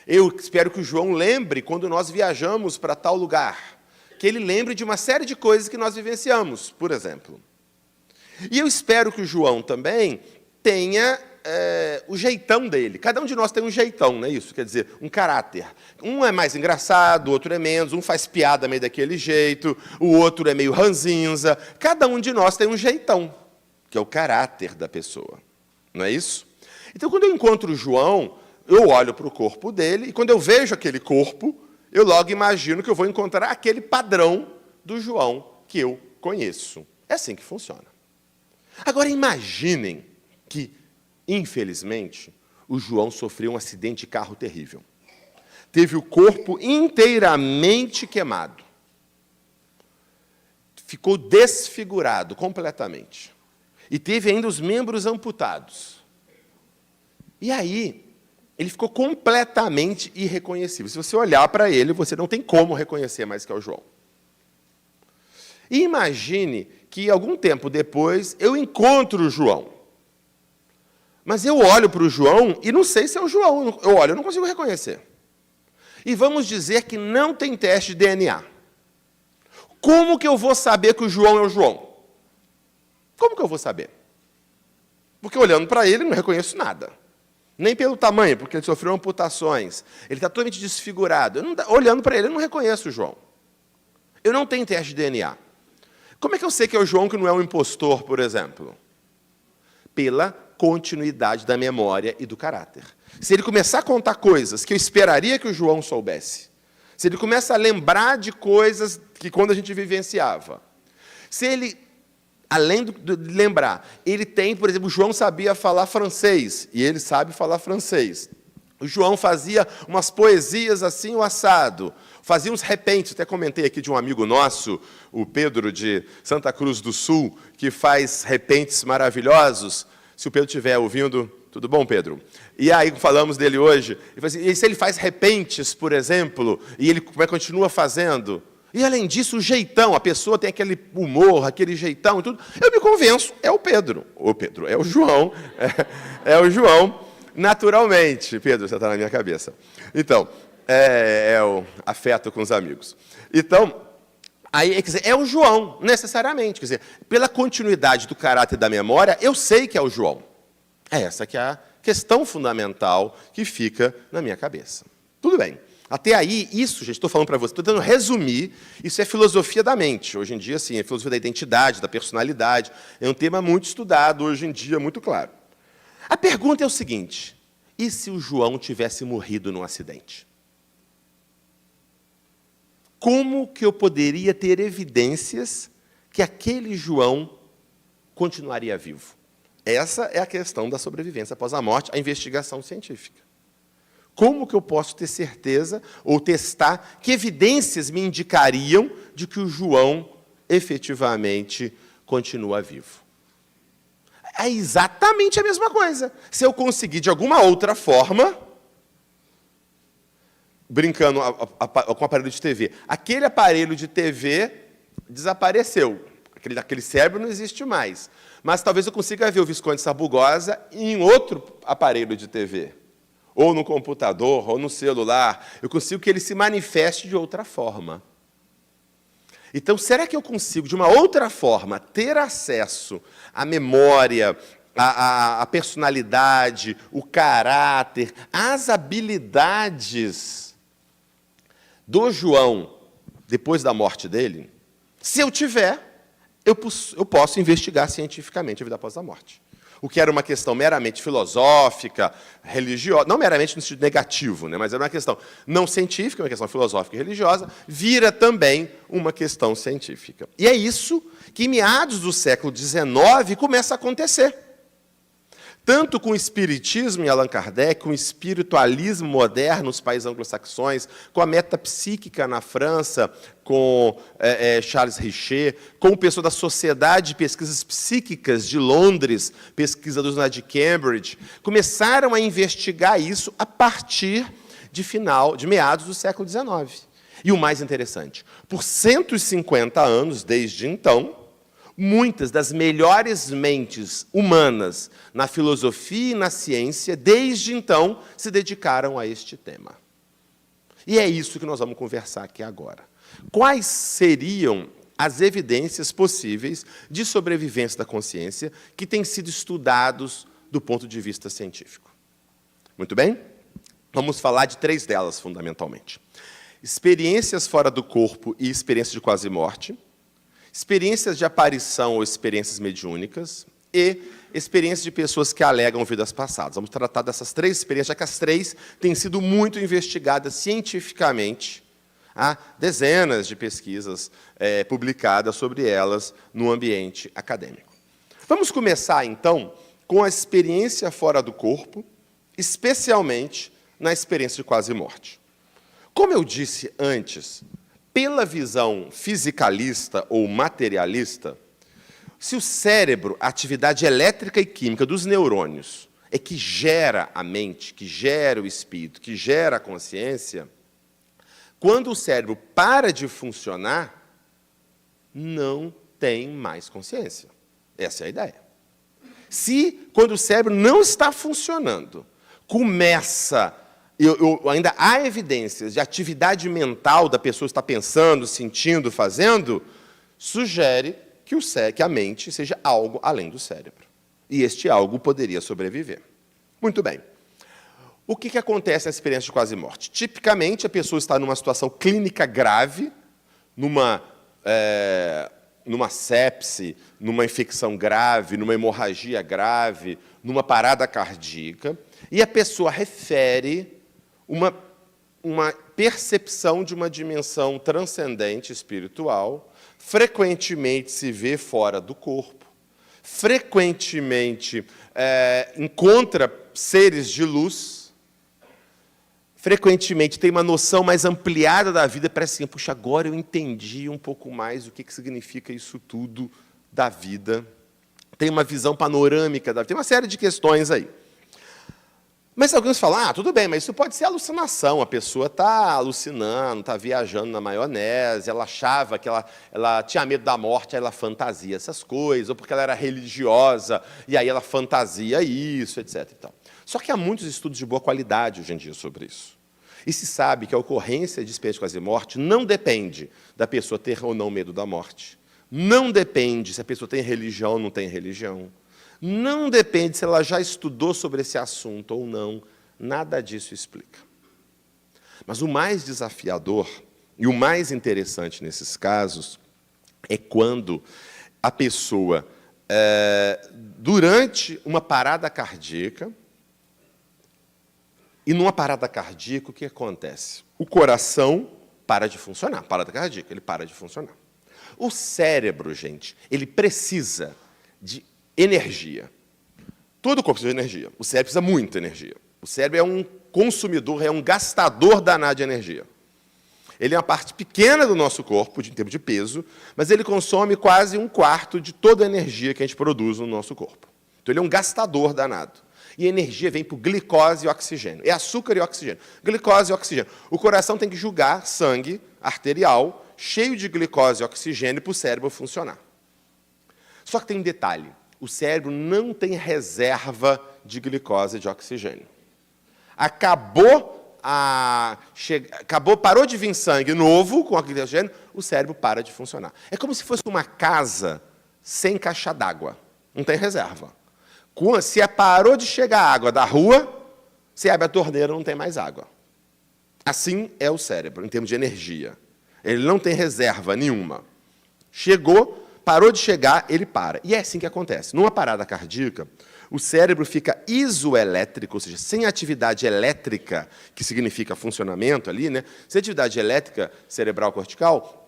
Eu espero que o João lembre quando nós viajamos para tal lugar. Que ele lembre de uma série de coisas que nós vivenciamos, por exemplo. E eu espero que o João também tenha o jeitão dele. Cada um de nós tem um jeitão, não é isso? Quer dizer, um caráter. Um é mais engraçado, o outro é menos, um faz piada meio daquele jeito, o outro é meio ranzinza. Cada um de nós tem um jeitão, que é o caráter da pessoa. Não é isso? Então, quando eu encontro o João, eu olho para o corpo dele, e quando eu vejo aquele corpo, eu logo imagino que eu vou encontrar aquele padrão do João que eu conheço. É assim que funciona. Agora, imaginem que, infelizmente, o João sofreu um acidente de carro terrível. Teve o corpo inteiramente queimado. Ficou desfigurado completamente. E teve ainda os membros amputados. E aí, ele ficou completamente irreconhecível. Se você olhar para ele, você não tem como reconhecer mais que é o João. E imagine que, algum tempo depois, eu encontro o João. Mas eu olho para o João e não sei se é o João. Eu olho, eu não consigo reconhecer. E vamos dizer que não tem teste de DNA. Como que eu vou saber que o João é o João? Como que eu vou saber? Porque olhando para ele, não reconheço nada. Nem pelo tamanho, porque ele sofreu amputações. Ele está totalmente desfigurado. Olhando para ele, eu não reconheço o João. Eu não tenho teste de DNA. Como é que eu sei que é o João que não é um impostor, por exemplo? Pela continuidade da memória e do caráter. Se ele começar a contar coisas que eu esperaria que o João soubesse, se ele começa a lembrar de coisas que quando a gente vivenciava, se ele, além de lembrar, ele tem, por exemplo, o João sabia falar francês, e ele sabe falar francês. O João fazia umas poesias assim, o assado. Fazia uns repentes. Até comentei aqui de um amigo nosso, o Pedro, de Santa Cruz do Sul, que faz repentes maravilhosos. Se o Pedro estiver ouvindo, tudo bom, Pedro? E aí falamos dele hoje. Ele falou assim, e se ele faz repentes, por exemplo, e ele continua fazendo? E, além disso, o jeitão, a pessoa tem aquele humor, aquele jeitão e tudo. Eu me convenço, é o Pedro. É o João. É o João, naturalmente. Pedro, você está na minha cabeça. Então, é o afeto com os amigos. Então, aí, quer dizer, é o João, necessariamente. Quer dizer, pela continuidade do caráter da memória, eu sei que é o João. É essa que é a questão fundamental que fica na minha cabeça. Tudo bem. Até aí, isso, gente, estou falando para você, estou tentando resumir, isso é filosofia da mente. Hoje em dia, sim, é filosofia da identidade, da personalidade. É um tema muito estudado, hoje em dia, muito claro. A pergunta é o seguinte: e se o João tivesse morrido num acidente? Como que eu poderia ter evidências que aquele João continuaria vivo? Essa é a questão da sobrevivência após a morte, a investigação científica. Como que eu posso ter certeza ou testar que evidências me indicariam de que o João efetivamente continua vivo? É exatamente a mesma coisa. Se eu conseguir, de alguma outra forma, brincando com o aparelho de TV, aquele aparelho de TV desapareceu. Aquele cérebro não existe mais. Mas talvez eu consiga ver o Visconde Sabugosa em outro aparelho de TV. Ou no computador, ou no celular. Eu consigo que ele se manifeste de outra forma. Então, será que eu consigo, de uma outra forma, ter acesso à memória, à personalidade, o caráter, às habilidades do João depois da morte dele? Se eu tiver, eu posso investigar cientificamente a vida após a morte. O que era uma questão meramente filosófica, religiosa, não meramente no sentido negativo, né, mas era uma questão não científica, uma questão filosófica e religiosa, vira também uma questão científica. E é isso que, em meados do século XIX, começa a acontecer. Tanto com o espiritismo em Allan Kardec, com o espiritualismo moderno nos países anglo-saxões, com a metapsíquica na França, com Charles Richer, com o pessoal da Sociedade de Pesquisas Psíquicas de Londres, pesquisadores de Cambridge, começaram a investigar isso a partir de meados do século XIX. E o mais interessante, por 150 anos, desde então, muitas das melhores mentes humanas na filosofia e na ciência, desde então, se dedicaram a este tema. E é isso que nós vamos conversar aqui agora. Quais seriam as evidências possíveis de sobrevivência da consciência que têm sido estudados do ponto de vista científico? Muito bem? Vamos falar de 3 delas, fundamentalmente. Experiências fora do corpo e experiências de quase morte, experiências de aparição ou experiências mediúnicas e experiências de pessoas que alegam vidas passadas. Vamos tratar dessas 3 experiências, já que as 3 têm sido muito investigadas cientificamente. Há dezenas de pesquisas publicadas sobre elas no ambiente acadêmico. Vamos começar, então, com a experiência fora do corpo, especialmente na experiência de quase morte. Como eu disse antes, pela visão fisicalista ou materialista, se o cérebro, a atividade elétrica e química dos neurônios é que gera a mente, que gera o espírito, que gera a consciência, quando o cérebro para de funcionar, não tem mais consciência. Essa é a ideia. Se, quando o cérebro não está funcionando, ainda há evidências de atividade mental da pessoa estar pensando, sentindo, fazendo, sugere que a mente seja algo além do cérebro. E este algo poderia sobreviver. Muito bem. O que acontece na experiência de quase morte? Tipicamente, a pessoa está numa situação clínica grave, numa sepse, numa infecção grave, numa hemorragia grave, numa parada cardíaca, e a pessoa refere uma percepção de uma dimensão transcendente espiritual, frequentemente se vê fora do corpo, frequentemente encontra seres de luz, frequentemente tem uma noção mais ampliada da vida, parece assim, puxa, agora eu entendi um pouco mais o que significa isso tudo da vida, tem uma visão panorâmica da vida, tem uma série de questões aí. Mas alguns falam, tudo bem, mas isso pode ser alucinação. A pessoa está alucinando, está viajando na maionese, ela achava que ela tinha medo da morte, aí ela fantasia essas coisas, ou porque ela era religiosa, e aí ela fantasia isso, etc. E tal. Só que há muitos estudos de boa qualidade hoje em dia sobre isso. E se sabe que a ocorrência de experiência de quase morte não depende da pessoa ter ou não medo da morte. Não depende se a pessoa tem religião ou não tem religião. Não depende se ela já estudou sobre esse assunto ou não. Nada disso explica. Mas o mais desafiador e o mais interessante nesses casos é quando a pessoa, durante uma parada cardíaca, e numa parada cardíaca, o que acontece? O coração para de funcionar. Parada cardíaca, ele para de funcionar. O cérebro, gente, ele precisa de energia. Todo o corpo precisa de energia. O cérebro precisa de muita energia. O cérebro é um consumidor, é um gastador danado de energia. Ele é uma parte pequena do nosso corpo, em termos de peso, mas ele consome quase 1/4 de toda a energia que a gente produz no nosso corpo. Então, ele é um gastador danado. E a energia vem por glicose e oxigênio. É açúcar e oxigênio. Glicose e oxigênio. O coração tem que jogar sangue arterial cheio de glicose e oxigênio para o cérebro funcionar. Só que tem um detalhe. O cérebro não tem reserva de glicose e de oxigênio. Parou de vir sangue novo com oxigênio, o cérebro para de funcionar. É como se fosse uma casa sem caixa d'água. Não tem reserva. Se parou de chegar água da rua, você abre a torneira, não tem mais água. Assim é o cérebro, em termos de energia. Ele não tem reserva nenhuma. Chegou, parou de chegar, ele para. E é assim que acontece. Numa parada cardíaca, o cérebro fica isoelétrico, ou seja, sem atividade elétrica, que significa funcionamento ali, né? Sem atividade elétrica cerebral cortical,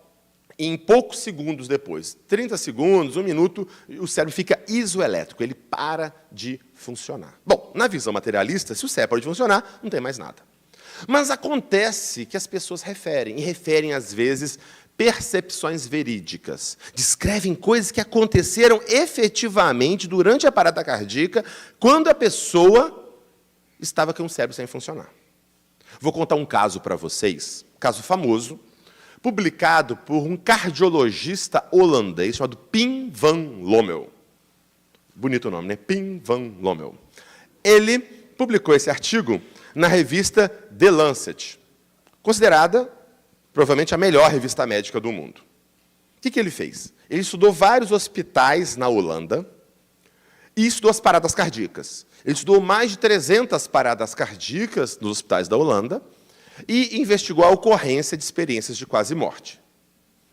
em poucos segundos depois, 30 segundos, 1 minuto, o cérebro fica isoelétrico, ele para de funcionar. Bom, na visão materialista, se o cérebro para de funcionar, não tem mais nada. Mas acontece que as pessoas referem, às vezes, percepções verídicas. Descrevem coisas que aconteceram efetivamente durante a parada cardíaca, quando a pessoa estava com o cérebro sem funcionar. Vou contar um caso para vocês, um caso famoso, publicado por um cardiologista holandês chamado Pim van Lommel. Bonito o nome, né? Pim van Lommel. Ele publicou esse artigo na revista The Lancet, considerada, provavelmente, a melhor revista médica do mundo. O que ele fez? Ele estudou vários hospitais na Holanda e estudou as paradas cardíacas. Ele estudou mais de 300 paradas cardíacas nos hospitais da Holanda e investigou a ocorrência de experiências de quase morte.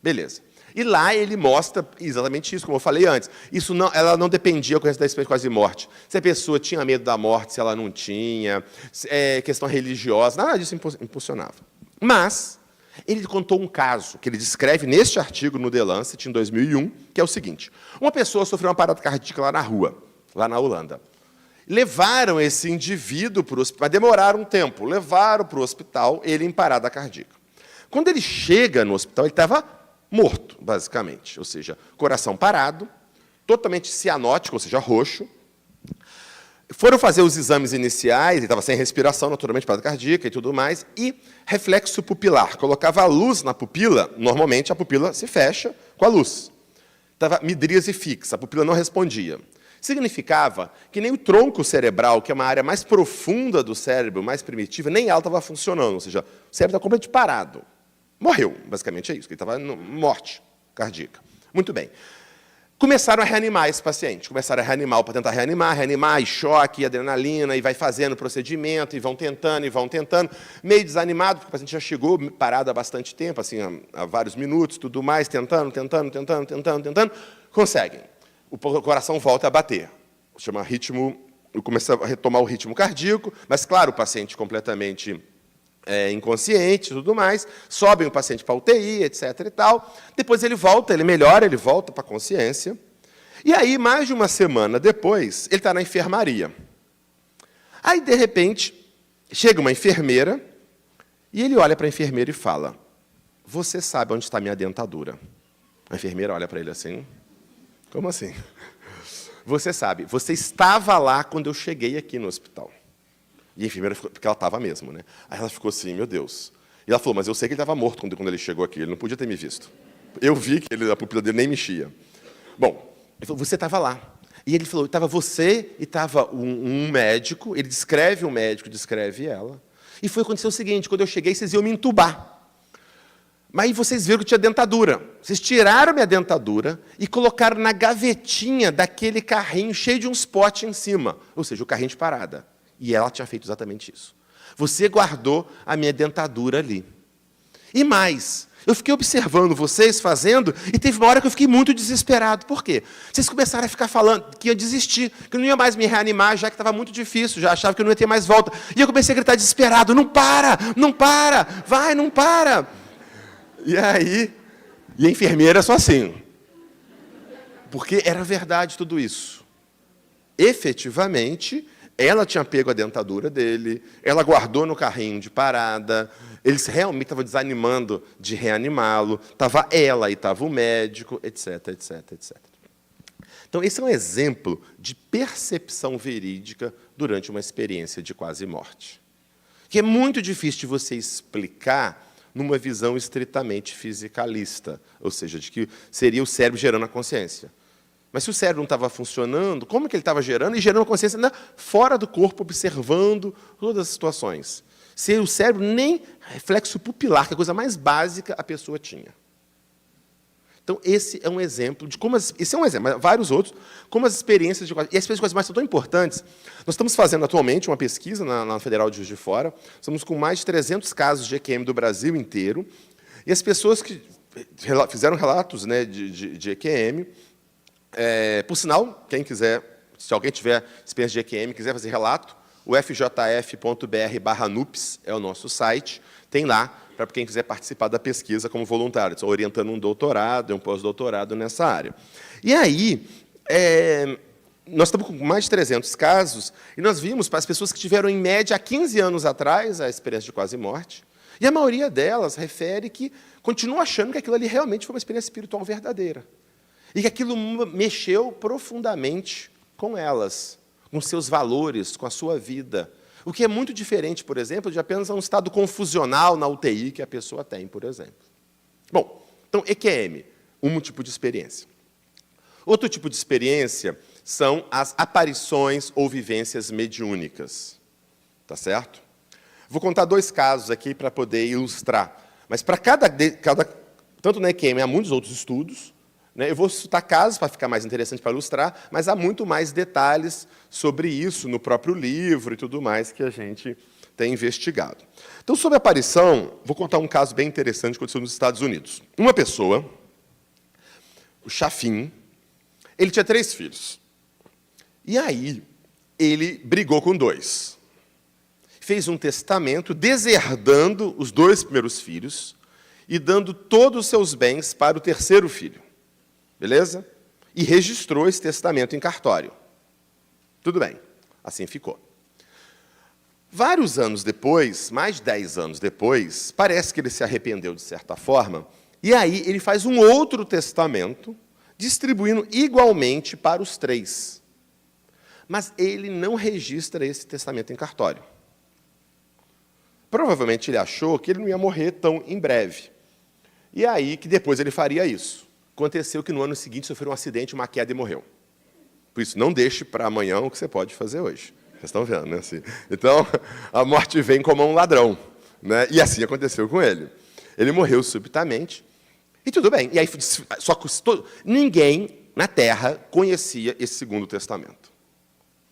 Beleza. E lá ele mostra exatamente isso, como eu falei antes. Ela não dependia da ocorrência da experiência de quase morte. Se a pessoa tinha medo da morte, se ela não tinha, questão religiosa, nada disso impulsionava. Mas ele contou um caso que ele descreve neste artigo no The Lancet, em 2001, que é o seguinte. Uma pessoa sofreu uma parada cardíaca lá na rua, lá na Holanda. Levaram esse indivíduo para o hospital, mas demoraram um tempo. Levaram para o hospital, ele em parada cardíaca. Quando ele chega no hospital, ele estava morto, basicamente. Ou seja, coração parado, totalmente cianótico, ou seja, roxo. Foram fazer os exames iniciais, ele estava sem respiração, naturalmente, parada cardíaca e tudo mais, e reflexo pupilar. Colocava a luz na pupila, normalmente a pupila se fecha com a luz. Estava midríase fixa, a pupila não respondia. Significava que nem o tronco cerebral, que é uma área mais profunda do cérebro, mais primitiva, nem ela estava funcionando. Ou seja, o cérebro está completamente parado. Morreu, basicamente é isso, ele estava em morte cardíaca. Muito bem. Começaram a reanimar esse paciente. Começaram a reanimar para tentar reanimar, e choque, e adrenalina, e vai fazendo o procedimento, e vão tentando, meio desanimado, porque o paciente já chegou parado há bastante tempo, assim, há vários minutos, tudo mais, tentando, conseguem. O coração volta a bater. Chama ritmo, começa a retomar o ritmo cardíaco, mas, claro, o paciente completamente inconsciente e tudo mais, sobem o paciente para a UTI, etc. e tal. Depois ele volta, ele melhora, ele volta para a consciência. E aí, mais de uma semana depois, ele está na enfermaria. Aí, de repente, chega uma enfermeira e ele olha para a enfermeira e fala: "Você sabe onde está minha dentadura?" A enfermeira olha para ele assim: "Como assim?" "Você sabe, você estava lá quando eu cheguei aqui no hospital. E a enfermeira ficou, porque ela estava mesmo, né? Aí ela ficou assim, meu Deus. E ela falou, mas eu sei que ele estava morto quando ele chegou aqui, ele não podia ter me visto. Eu vi que a pupila dele nem mexia. Bom, ele falou, você estava lá. E ele falou, estava você e estava um médico, ele descreve o médico, descreve ela. E foi acontecer o seguinte, quando eu cheguei, vocês iam me entubar. Mas aí vocês viram que tinha dentadura. Vocês tiraram minha dentadura e colocaram na gavetinha daquele carrinho cheio de uns potes em cima. Ou seja, o carrinho de parada. E ela tinha feito exatamente isso. Você guardou a minha dentadura ali. E mais, eu fiquei observando vocês fazendo, e teve uma hora que eu fiquei muito desesperado. Por quê? Vocês começaram a ficar falando que ia desistir, que eu não ia mais me reanimar, já que estava muito difícil, já achava que eu não ia ter mais volta. E eu comecei a gritar desesperado, não para, vai, não para. E aí, e a enfermeira só assim. Porque era verdade tudo isso. Efetivamente, ela tinha pego a dentadura dele, ela guardou no carrinho de parada, eles realmente estavam desanimando de reanimá-lo, estava ela e estava o médico, etc, etc, etc. Então, esse é um exemplo de percepção verídica durante uma experiência de quase morte, que é muito difícil de você explicar numa visão estritamente fisicalista, ou seja, de que seria o cérebro gerando a consciência. Mas se o cérebro não estava funcionando, como que ele estava gerando? E gerando a consciência fora do corpo, observando todas as situações. Se o cérebro nem reflexo pupilar, que é a coisa mais básica, a pessoa tinha. Então, esse é um exemplo de como... Esse é um exemplo, mas vários outros, como as experiências de... E as experiências de quase morte são tão importantes. Nós estamos fazendo atualmente uma pesquisa na Federal de Juiz de Fora, estamos com mais de 300 casos de EQM do Brasil inteiro, e as pessoas que fizeram relatos, né, de EQM... por sinal, quem quiser, se alguém tiver experiência de EQM, quiser fazer relato, o fjf.br/NUPS é o nosso site, tem lá para quem quiser participar da pesquisa como voluntário. Estou orientando um doutorado, um pós-doutorado nessa área. E aí, nós estamos com mais de 300 casos, e nós vimos para as pessoas que tiveram, em média, há 15 anos atrás, a experiência de quase morte, e a maioria delas refere que continua achando que aquilo ali realmente foi uma experiência espiritual verdadeira. E que aquilo mexeu profundamente com elas, com seus valores, com a sua vida. O que é muito diferente, por exemplo, de apenas um estado confusional na UTI que a pessoa tem, por exemplo. Bom, então, EQM, um tipo de experiência. Outro tipo de experiência são as aparições ou vivências mediúnicas. Tá certo? Vou contar 2 casos aqui para poder ilustrar. Mas para tanto na EQM há muitos outros estudos, né? Eu vou citar casos para ficar mais interessante para ilustrar, mas há muito mais detalhes sobre isso no próprio livro e tudo mais que a gente tem investigado. Então, sobre a aparição, vou contar um caso bem interessante que aconteceu nos Estados Unidos. Uma pessoa, o Chafin, ele tinha 3 filhos. E aí, ele brigou com 2. Fez um testamento deserdando os 2 primeiros filhos e dando todos os seus bens para o 3º filho. Beleza? E registrou esse testamento em cartório. Tudo bem, assim ficou. Vários anos depois, mais de 10 anos depois, parece que ele se arrependeu de certa forma, e aí ele faz um outro testamento, distribuindo igualmente para os 3. Mas ele não registra esse testamento em cartório. Provavelmente ele achou que ele não ia morrer tão em breve. E aí que depois ele faria isso. Aconteceu que no ano seguinte sofreu um acidente, uma queda e morreu. Por isso, não deixe para amanhã o que você pode fazer hoje. Vocês estão vendo, né? Assim, então, a morte vem como um ladrão. Né? E assim aconteceu com ele. Ele morreu subitamente, e tudo bem. E aí, só que ninguém na Terra conhecia esse segundo testamento.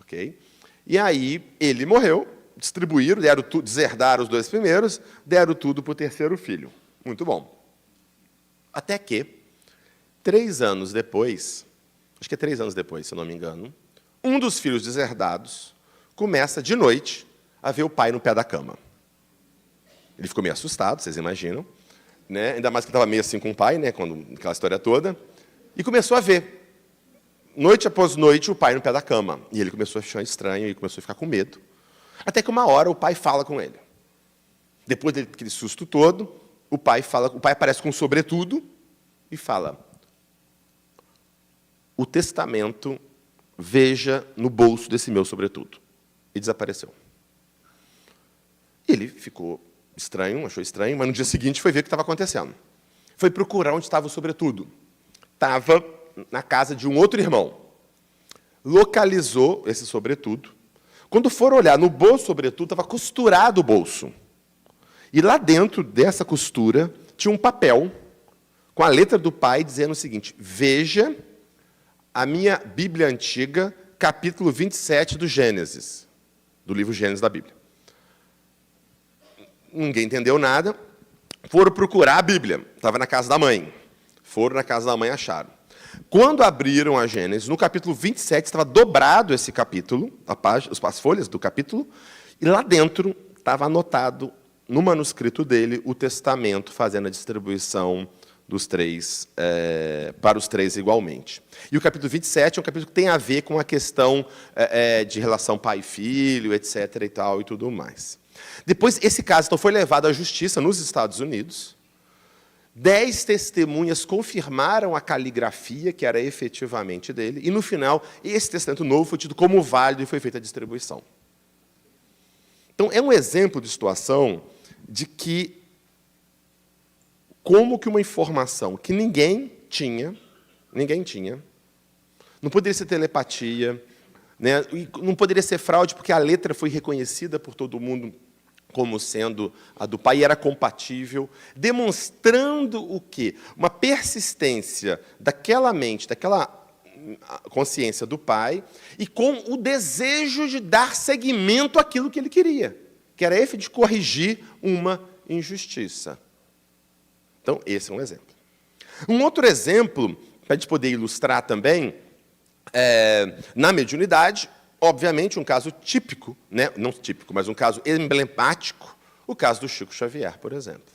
Okay? E aí, ele morreu, distribuíram, deserdaram os 2 primeiros, deram tudo para o 3º filho. Muito bom. Até que, 3 anos depois, acho que é 3 anos depois, se eu não me engano, um dos filhos deserdados começa, de noite, a ver o pai no pé da cama. Ele ficou meio assustado, vocês imaginam, né? Ainda mais que estava meio assim com o pai, né? Aquela história toda, e começou a ver, noite após noite, o pai no pé da cama. E ele começou a achar estranho e começou a ficar com medo. Até que uma hora o pai fala com ele. Depois daquele susto todo, o pai aparece com um sobretudo e fala: o testamento veja no bolso desse meu sobretudo. E desapareceu. ele ficou estranho, achou estranho, mas no dia seguinte foi ver o que estava acontecendo. Foi procurar onde estava o sobretudo. Estava na casa de um outro irmão. Localizou esse sobretudo. Quando foram olhar no bolso, sobretudo, estava costurado o bolso. E lá dentro dessa costura tinha um papel com a letra do pai dizendo o seguinte: veja a minha Bíblia Antiga, capítulo 27 do Gênesis, do livro Gênesis da Bíblia. Ninguém entendeu nada. Foram procurar a Bíblia. Estava na casa da mãe. Foram na casa da mãe e acharam. Quando abriram a Gênesis, no capítulo 27, estava dobrado esse capítulo, as folhas do capítulo, e lá dentro estava anotado, no manuscrito dele, o testamento fazendo a distribuição dos três, para os três igualmente. E o capítulo 27 é um capítulo que tem a ver com a questão de relação pai e filho, etc. e tal, e tudo mais. Depois, esse caso então, foi levado à justiça nos Estados Unidos. 10 testemunhas confirmaram a caligrafia, que era efetivamente dele, e, no final, esse testamento novo foi tido como válido e foi feita a distribuição. Então, é um exemplo de situação de que como que uma informação que ninguém tinha, não poderia ser telepatia, né, não poderia ser fraude, porque a letra foi reconhecida por todo mundo como sendo a do pai, e era compatível, demonstrando o quê? Uma persistência daquela mente, daquela consciência do pai, e com o desejo de dar seguimento àquilo que ele queria, que era esse de corrigir uma injustiça. Então, esse é um exemplo. Um outro exemplo, para a gente poder ilustrar também, na mediunidade, obviamente, um caso típico, né? Não típico, mas um caso emblemático, o caso do Chico Xavier, por exemplo.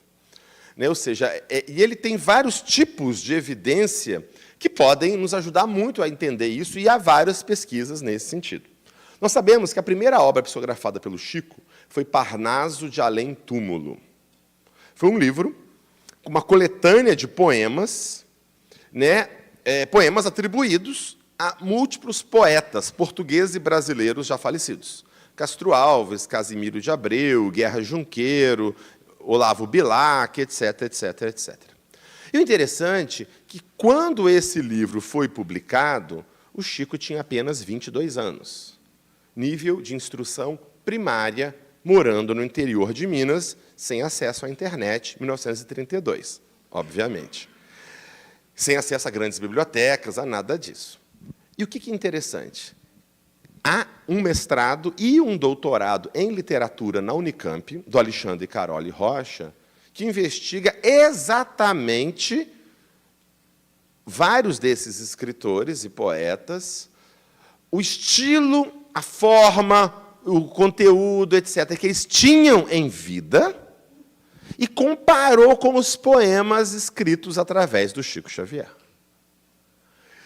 Né? Ou seja, e ele tem vários tipos de evidência que podem nos ajudar muito a entender isso, e há várias pesquisas nesse sentido. Nós sabemos que a primeira obra psicografada pelo Chico foi Parnaso de Além Túmulo. Foi um livro, uma coletânea de poemas, né? Poemas atribuídos a múltiplos poetas portugueses e brasileiros já falecidos. Castro Alves, Casimiro de Abreu, Guerra Junqueiro, Olavo Bilac, etc., etc., etc. E o interessante é que, quando esse livro foi publicado, o Chico tinha apenas 22 anos. Nível de instrução primária, morando no interior de Minas, sem acesso à internet, 1932, obviamente. Sem acesso a grandes bibliotecas, a nada disso. E o que é interessante? Há um mestrado e um doutorado em literatura na Unicamp, do Alexandre Caroli Rocha, que investiga exatamente vários desses escritores e poetas, o estilo, a forma, o conteúdo, etc., que eles tinham em vida, e comparou com os poemas escritos através do Chico Xavier.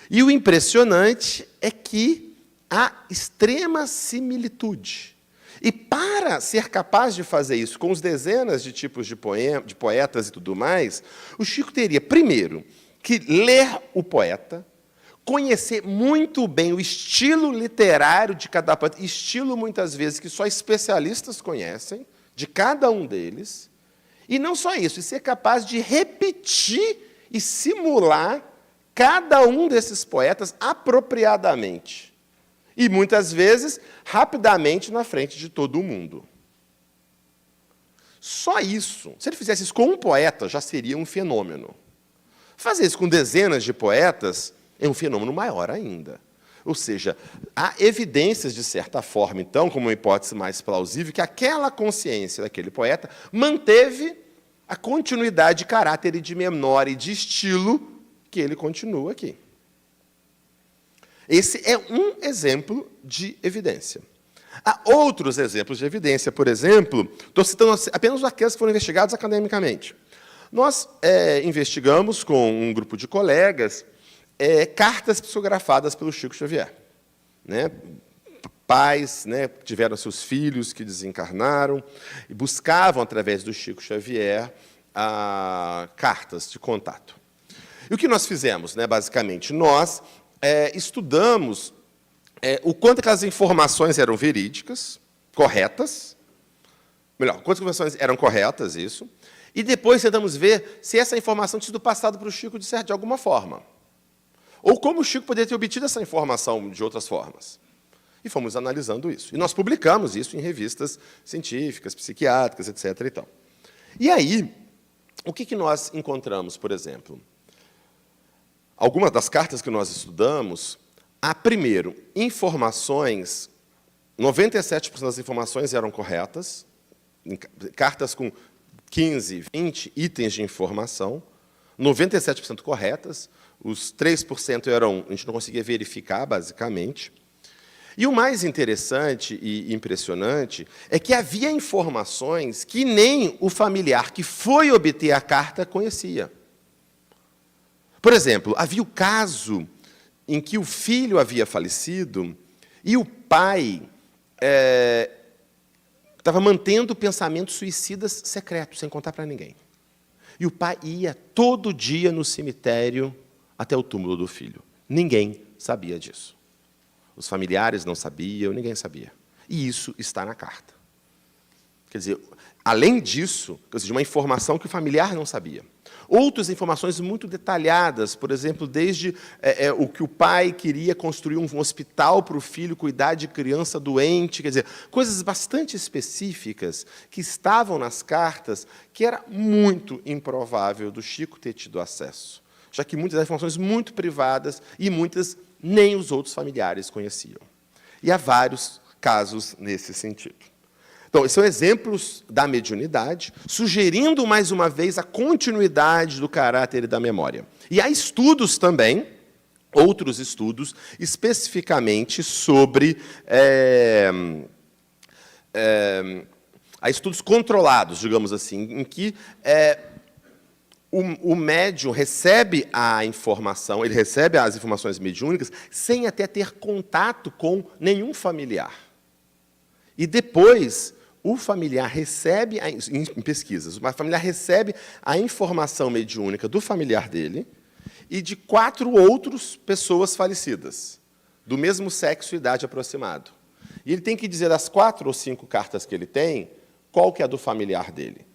E o impressionante é que há extrema similitude. E, para ser capaz de fazer isso com os dezenas de tipos de poetas e tudo mais, o Chico teria, primeiro, que ler o poeta, conhecer muito bem o estilo literário de cada poeta, estilo, muitas vezes, que só especialistas conhecem, de cada um deles, e não só isso, e ser capaz de repetir e simular cada um desses poetas apropriadamente. E, muitas vezes, rapidamente na frente de todo mundo. Só isso. Se ele fizesse isso com um poeta, já seria um fenômeno. Fazer isso com dezenas de poetas é um fenômeno maior ainda. Ou seja, há evidências, de certa forma, então, como uma hipótese mais plausível, que aquela consciência daquele poeta manteve a continuidade de caráter e de memória e de estilo que ele continua aqui. Esse é um exemplo de evidência. Há outros exemplos de evidência, por exemplo, estou citando apenas aqueles que foram investigados academicamente. Nós investigamos com um grupo de colegas cartas psicografadas pelo Chico Xavier. Né? Pais, né, tiveram seus filhos que desencarnaram e buscavam, através do Chico Xavier, cartas de contato. E o que nós fizemos, né, basicamente? Nós estudamos o quanto aquelas informações eram verídicas, corretas, Melhor, quantas informações eram corretas, isso. E depois tentamos ver se essa informação tinha sido passada para o Chico de alguma forma. Ou como o Chico poderia ter obtido essa informação de outras formas. E fomos analisando isso. E nós publicamos isso em revistas científicas, psiquiátricas, etc. E tal. E aí, o que nós encontramos, por exemplo? Algumas das cartas que nós estudamos, há, primeiro, informações, 97% das informações eram corretas, cartas com 15, 20 itens de informação, 97% corretas, os 3% eram, a gente não conseguia verificar, basicamente. E o mais interessante e impressionante é que havia informações que nem o familiar que foi obter a carta conhecia. Por exemplo, havia o caso em que o filho havia falecido e o pai estava mantendo pensamentos suicidas secretos, sem contar para ninguém. E o pai ia todo dia no cemitério até o túmulo do filho. Ninguém sabia disso. Os familiares não sabiam, ninguém sabia. E isso está na carta. Quer dizer, além disso, de uma informação que o familiar não sabia. Outras informações muito detalhadas, por exemplo, desde o que o pai queria construir um hospital para o filho cuidar de criança doente, quer dizer, coisas bastante específicas que estavam nas cartas que era muito improvável do Chico ter tido acesso, já que muitas das informações muito privadas e muitas nem os outros familiares conheciam. E há vários casos nesse sentido. Então, são exemplos da mediunidade, sugerindo, mais uma vez, a continuidade do caráter e da memória. E há estudos também, outros estudos, especificamente sobre... há estudos controlados, digamos assim, em que o médium recebe a informação, ele recebe as informações mediúnicas sem até ter contato com nenhum familiar. E depois... o familiar recebe, em pesquisas, o familiar recebe a informação mediúnica do familiar dele e de 4 outras pessoas falecidas, do mesmo sexo e idade aproximado. E ele tem que dizer das 4 ou 5 cartas que ele tem, qual que é a do familiar dele.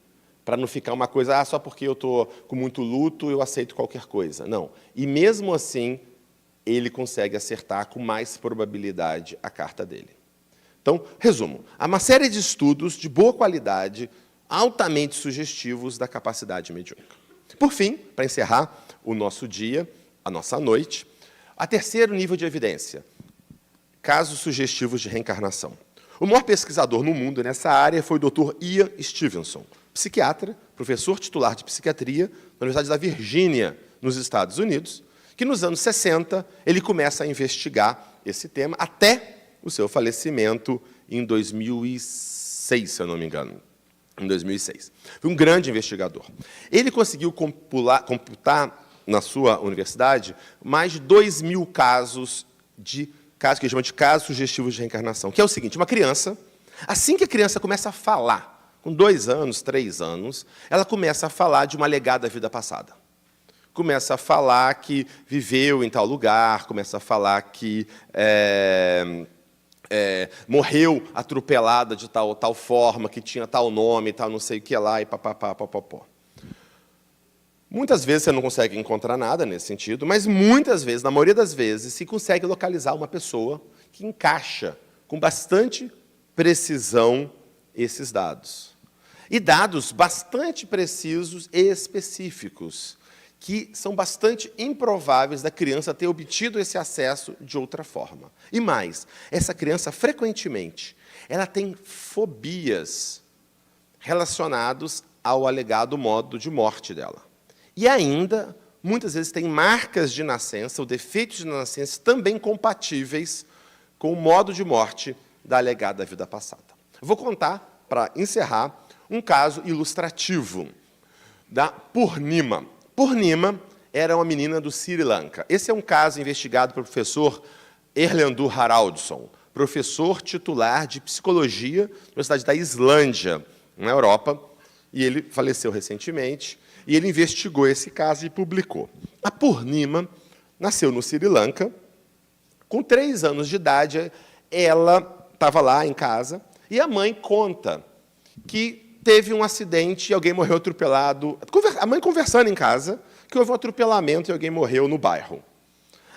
Para não ficar uma coisa, só porque eu estou com muito luto, eu aceito qualquer coisa. Não. E, mesmo assim, ele consegue acertar com mais probabilidade a carta dele. Então, resumo, há uma série de estudos de boa qualidade, altamente sugestivos da capacidade mediúnica. Por fim, para encerrar o nosso dia, a nossa noite, a terceiro nível de evidência, casos sugestivos de reencarnação. O maior pesquisador no mundo nessa área foi o Dr. Ian Stevenson, psiquiatra, professor titular de psiquiatria na Universidade da Virgínia, nos Estados Unidos, que nos anos 60 ele começa a investigar esse tema até o seu falecimento em 2006, se eu não me engano. Em 2006. Foi um grande investigador. Ele conseguiu computar, na sua universidade, mais de 2.000 casos que ele chama de casos sugestivos de reencarnação, que é o seguinte, uma criança, assim que a criança começa a falar, com 2 anos, 3 anos, ela começa a falar de uma alegada vida passada. Começa a falar que viveu em tal lugar, começa a falar que... morreu atropelada de tal forma, que tinha tal nome, tal não sei o que lá, e papapá, papapó. Muitas vezes você não consegue encontrar nada nesse sentido, mas muitas vezes, na maioria das vezes, se consegue localizar uma pessoa que encaixa com bastante precisão esses dados. E dados bastante precisos e específicos, que são bastante improváveis da criança ter obtido esse acesso de outra forma. E mais, essa criança, frequentemente, ela tem fobias relacionadas ao alegado modo de morte dela. E ainda, muitas vezes, tem marcas de nascença, ou defeitos de nascença, também compatíveis com o modo de morte da alegada vida passada. Eu vou contar, para encerrar, um caso ilustrativo da Purnima. Purnima era uma menina do Sri Lanka. Esse é um caso investigado pelo professor Erlendur Haraldsson, professor titular de psicologia na Universidade da Islândia, na Europa, e ele faleceu recentemente, e ele investigou esse caso e publicou. A Purnima nasceu no Sri Lanka, com 3 anos de idade, ela estava lá em casa, e a mãe conta que teve um acidente e alguém morreu atropelado. A mãe conversando em casa, que houve um atropelamento e alguém morreu no bairro.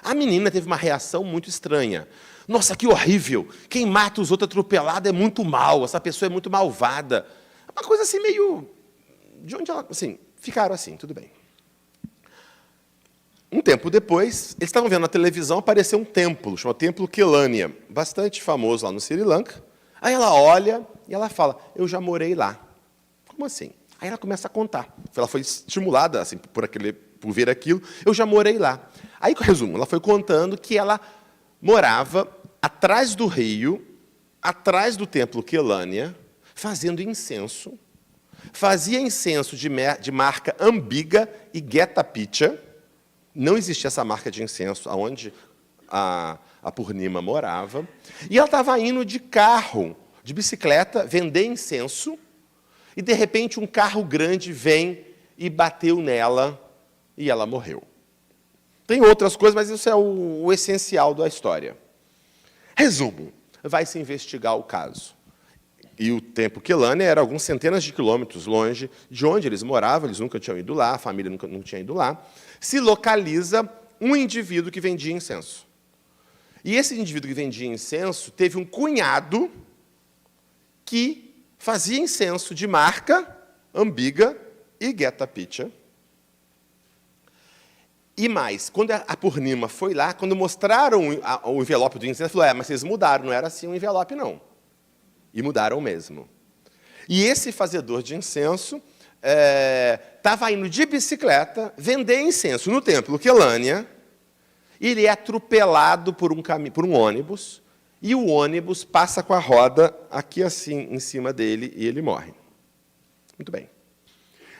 A menina teve uma reação muito estranha. Nossa, que horrível! Quem mata os outros atropelado é muito mal, essa pessoa é muito malvada. Uma coisa assim meio... De onde ela... Assim, ficaram assim, tudo bem. Um tempo depois, eles estavam vendo na televisão, apareceu um templo, chamado Templo Kelania, bastante famoso lá no Sri Lanka. Aí ela olha e ela fala, eu já morei lá. Como assim? Aí ela começa a contar. Ela foi estimulada assim, por ver aquilo, eu já morei lá. Aí, resumo, ela foi contando que ela morava atrás do rio, atrás do Templo Kelania, fazendo incenso. Fazia incenso de marca Ambiga e Geta Pitya. Não existia essa marca de incenso onde a Purnima morava. E ela estava indo de carro, de bicicleta, vender incenso, e, de repente, um carro grande vem e bateu nela, e ela morreu. Tem outras coisas, mas isso é o essencial da história. Resumo, vai-se investigar o caso. E o Templo Kelania era alguns centenas de quilômetros longe de onde eles moravam, eles nunca tinham ido lá, a família nunca não tinha ido lá. Se localiza um indivíduo que vendia incenso. E esse indivíduo que vendia incenso teve um cunhado que fazia incenso de marca Ambiga e Geta Pitya. E mais, quando a Purnima foi lá, quando mostraram o envelope do incenso, falou, mas vocês mudaram, não era assim um envelope, não. E mudaram mesmo. E esse fazedor de incenso estava indo de bicicleta vender incenso no Templo Kelania, e ele é atropelado por um ônibus, e o ônibus passa com a roda aqui assim em cima dele, e ele morre. Muito bem.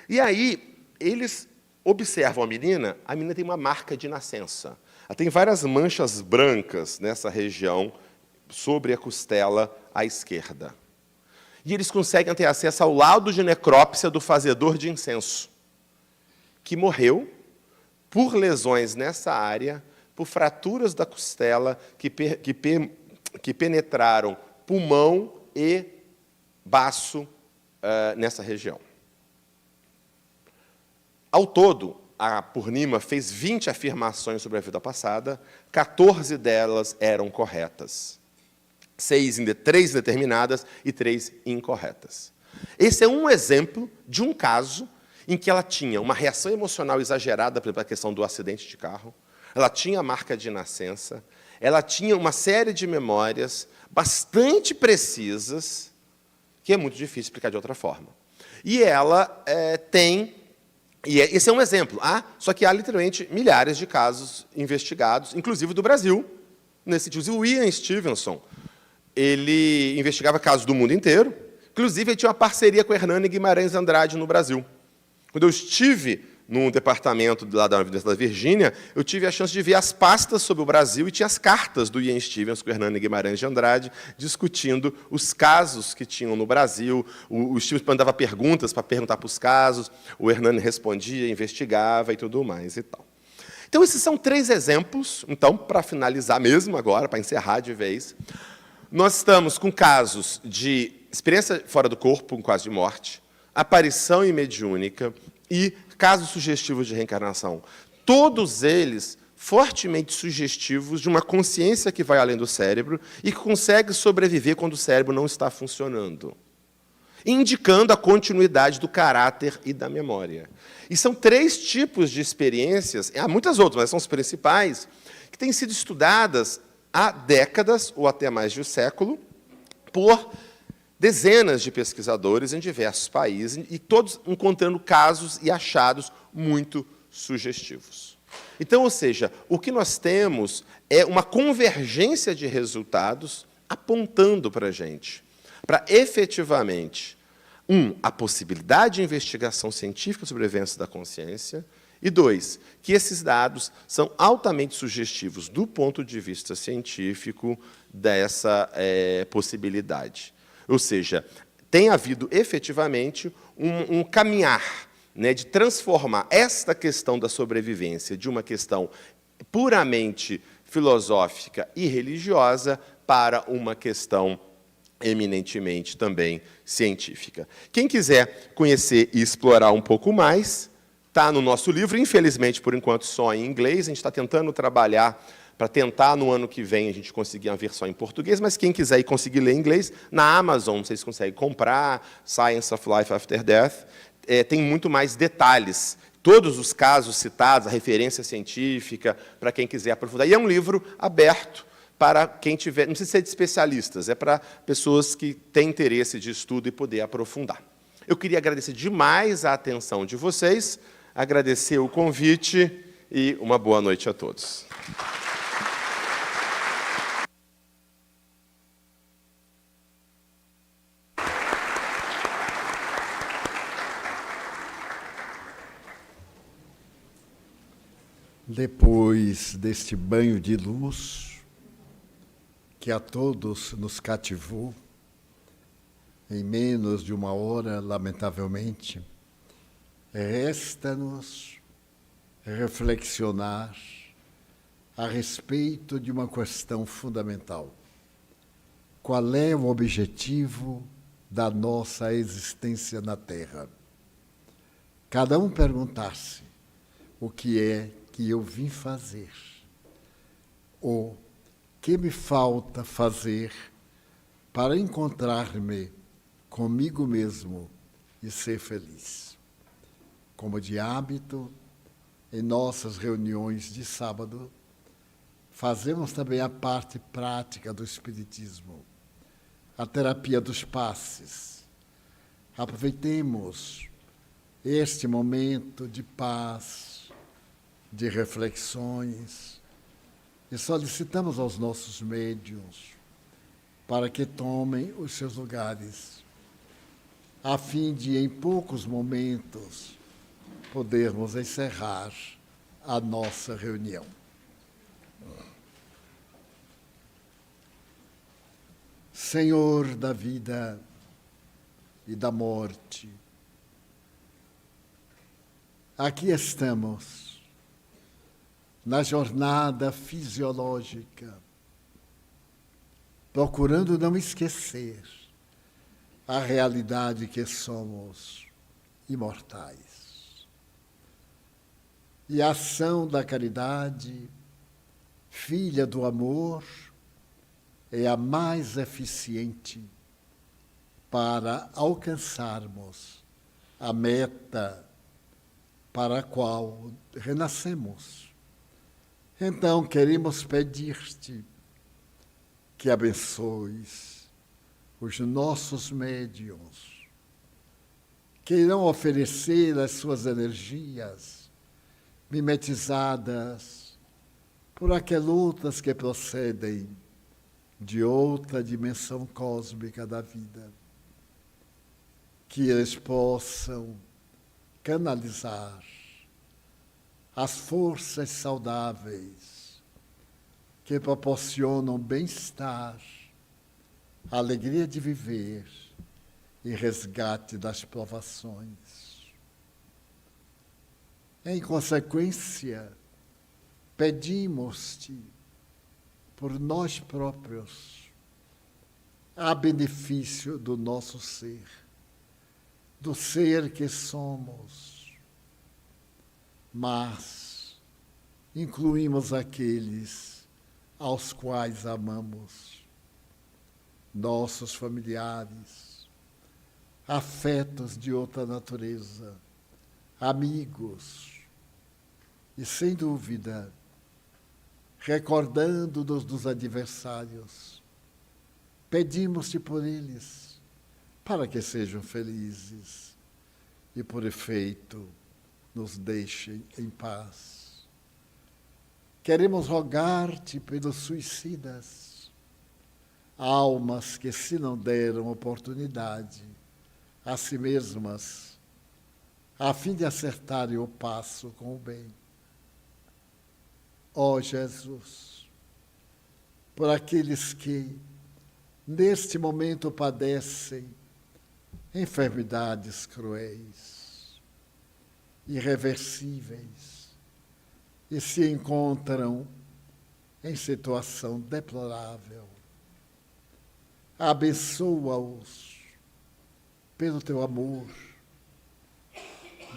E aí, eles observam a menina tem uma marca de nascença. Ela tem várias manchas brancas nessa região, sobre a costela à esquerda. E eles conseguem ter acesso ao laudo de necrópsia do fazedor de incenso, que morreu por lesões nessa área, por fraturas da costela que penetraram pulmão e baço nessa região. Ao todo, a Purnima fez 20 afirmações sobre a vida passada, 14 delas eram corretas. 3 indeterminadas e 3 incorretas. Esse é um exemplo de um caso em que ela tinha uma reação emocional exagerada pela questão do acidente de carro, ela tinha a marca de nascença, ela tinha uma série de memórias bastante precisas, que é muito difícil explicar de outra forma. E ela tem... esse é um exemplo. Só que há, literalmente, milhares de casos investigados, inclusive do Brasil. Nesse sentido, o Ian Stevenson, ele investigava casos do mundo inteiro. Inclusive, ele tinha uma parceria com o Hernani Guimarães Andrade no Brasil. Quando eu estive num departamento lá da Universidade da Virgínia, eu tive a chance de ver as pastas sobre o Brasil e tinha as cartas do Ian Stevenson com o Hernani Guimarães de Andrade, discutindo os casos que tinham no Brasil. O Stevenson mandava perguntas para perguntar para os casos, o Hernani respondia, investigava e tudo mais e tal. Então, esses são 3 exemplos. Então, para finalizar mesmo agora, para encerrar de vez, nós estamos com casos de experiência fora do corpo, com quase de morte, aparição mediúnica e casos sugestivos de reencarnação. Todos eles fortemente sugestivos de uma consciência que vai além do cérebro e que consegue sobreviver quando o cérebro não está funcionando, indicando a continuidade do caráter e da memória. E são 3 tipos de experiências, há muitas outras, mas são as principais, que têm sido estudadas há décadas, ou até mais de um século, por dezenas de pesquisadores em diversos países, e todos encontrando casos e achados muito sugestivos. Então, ou seja, o que nós temos é uma convergência de resultados apontando para a gente, para efetivamente, a possibilidade de investigação científica sobre eventos da consciência, e 2, que esses dados são altamente sugestivos do ponto de vista científico dessa possibilidade. Ou seja, tem havido efetivamente um caminhar, né, de transformar esta questão da sobrevivência de uma questão puramente filosófica e religiosa para uma questão eminentemente também científica. Quem quiser conhecer e explorar um pouco mais, está no nosso livro, infelizmente, por enquanto, só em inglês. A gente está tentando trabalhar para tentar, no ano que vem, a gente conseguir uma versão em português, mas quem quiser e conseguir ler em inglês, na Amazon vocês conseguem comprar, Science of Life After Death, tem muito mais detalhes. Todos os casos citados, a referência científica, para quem quiser aprofundar. E é um livro aberto para quem tiver, não precisa ser de especialistas, é para pessoas que têm interesse de estudo e poder aprofundar. Eu queria agradecer demais a atenção de vocês, agradecer o convite e uma boa noite a todos. Depois deste banho de luz, que a todos nos cativou, em menos de uma hora, lamentavelmente, resta-nos reflexionar a respeito de uma questão fundamental. Qual é o objetivo da nossa existência na Terra? Cada um perguntar-se o que é que eu vim fazer, ou que me falta fazer para encontrar-me comigo mesmo e ser feliz. Como de hábito, em nossas reuniões de sábado, fazemos também a parte prática do Espiritismo, a terapia dos passes. Aproveitemos este momento de paz, de reflexões, e solicitamos aos nossos médiuns para que tomem os seus lugares, a fim de, em poucos momentos, podermos encerrar a nossa reunião. Senhor da vida e da morte, aqui estamos, na jornada fisiológica, procurando não esquecer a realidade que somos imortais. E a ação da caridade, filha do amor, é a mais eficiente para alcançarmos a meta para a qual renascemos. Então, queremos pedir-te que abençoes os nossos médiuns, que irão oferecer as suas energias mimetizadas por aquelas que procedem de outra dimensão cósmica da vida, que eles possam canalizar as forças saudáveis que proporcionam bem-estar, alegria de viver e resgate das provações. Em consequência, pedimos-te por nós próprios, a benefício do nosso ser, do ser que somos, mas incluímos aqueles aos quais amamos, nossos familiares, afetos de outra natureza, amigos, e sem dúvida, recordando-nos dos adversários, pedimos-te por eles, para que sejam felizes e, por efeito, nos deixem em paz. Queremos rogar-te pelos suicidas, almas que se não deram oportunidade a si mesmas, a fim de acertarem o passo com o bem. Ó Jesus, por aqueles que neste momento padecem enfermidades cruéis, irreversíveis, e se encontram em situação deplorável. Abençoa-os pelo teu amor,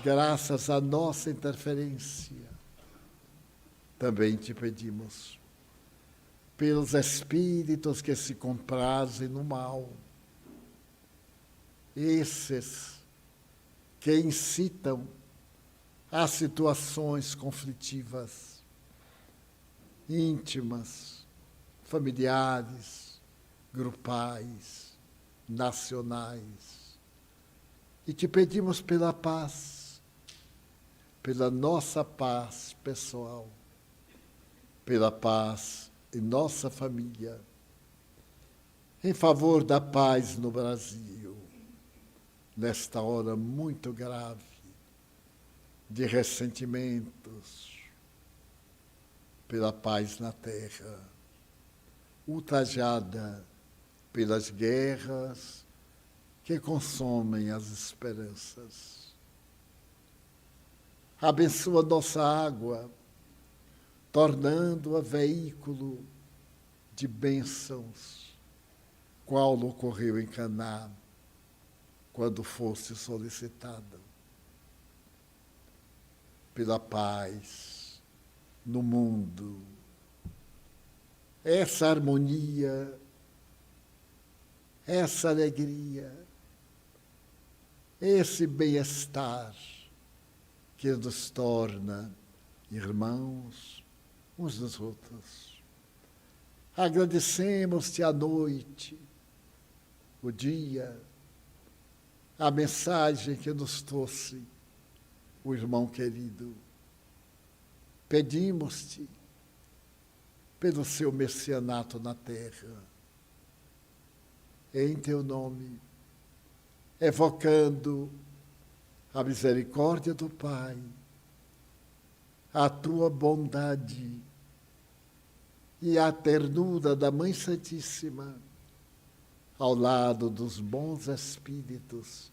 graças à nossa interferência. Também te pedimos pelos espíritos que se comprazem no mal, esses que incitam a situações conflitivas, íntimas, familiares, grupais, nacionais. E te pedimos pela paz, pela nossa paz pessoal, pela paz em nossa família, em favor da paz no Brasil, nesta hora muito grave de ressentimentos, pela paz na terra, ultrajada pelas guerras que consomem as esperanças. Abençoa nossa água, tornando-a veículo de bênçãos, qual ocorreu em Caná, quando fosse solicitada. Pela paz no mundo, essa harmonia, essa alegria, esse bem-estar que nos torna irmãos uns dos outros. Agradecemos-te a noite, o dia, a mensagem que nos trouxe o irmão querido. Pedimos-te pelo seu messianato na terra, em teu nome, evocando a misericórdia do Pai, a tua bondade e a ternura da Mãe Santíssima, ao lado dos bons espíritos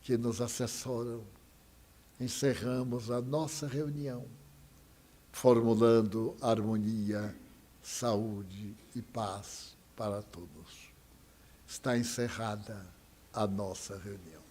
que nos assessoram. Encerramos a nossa reunião, formulando harmonia, saúde e paz para todos. Está encerrada a nossa reunião.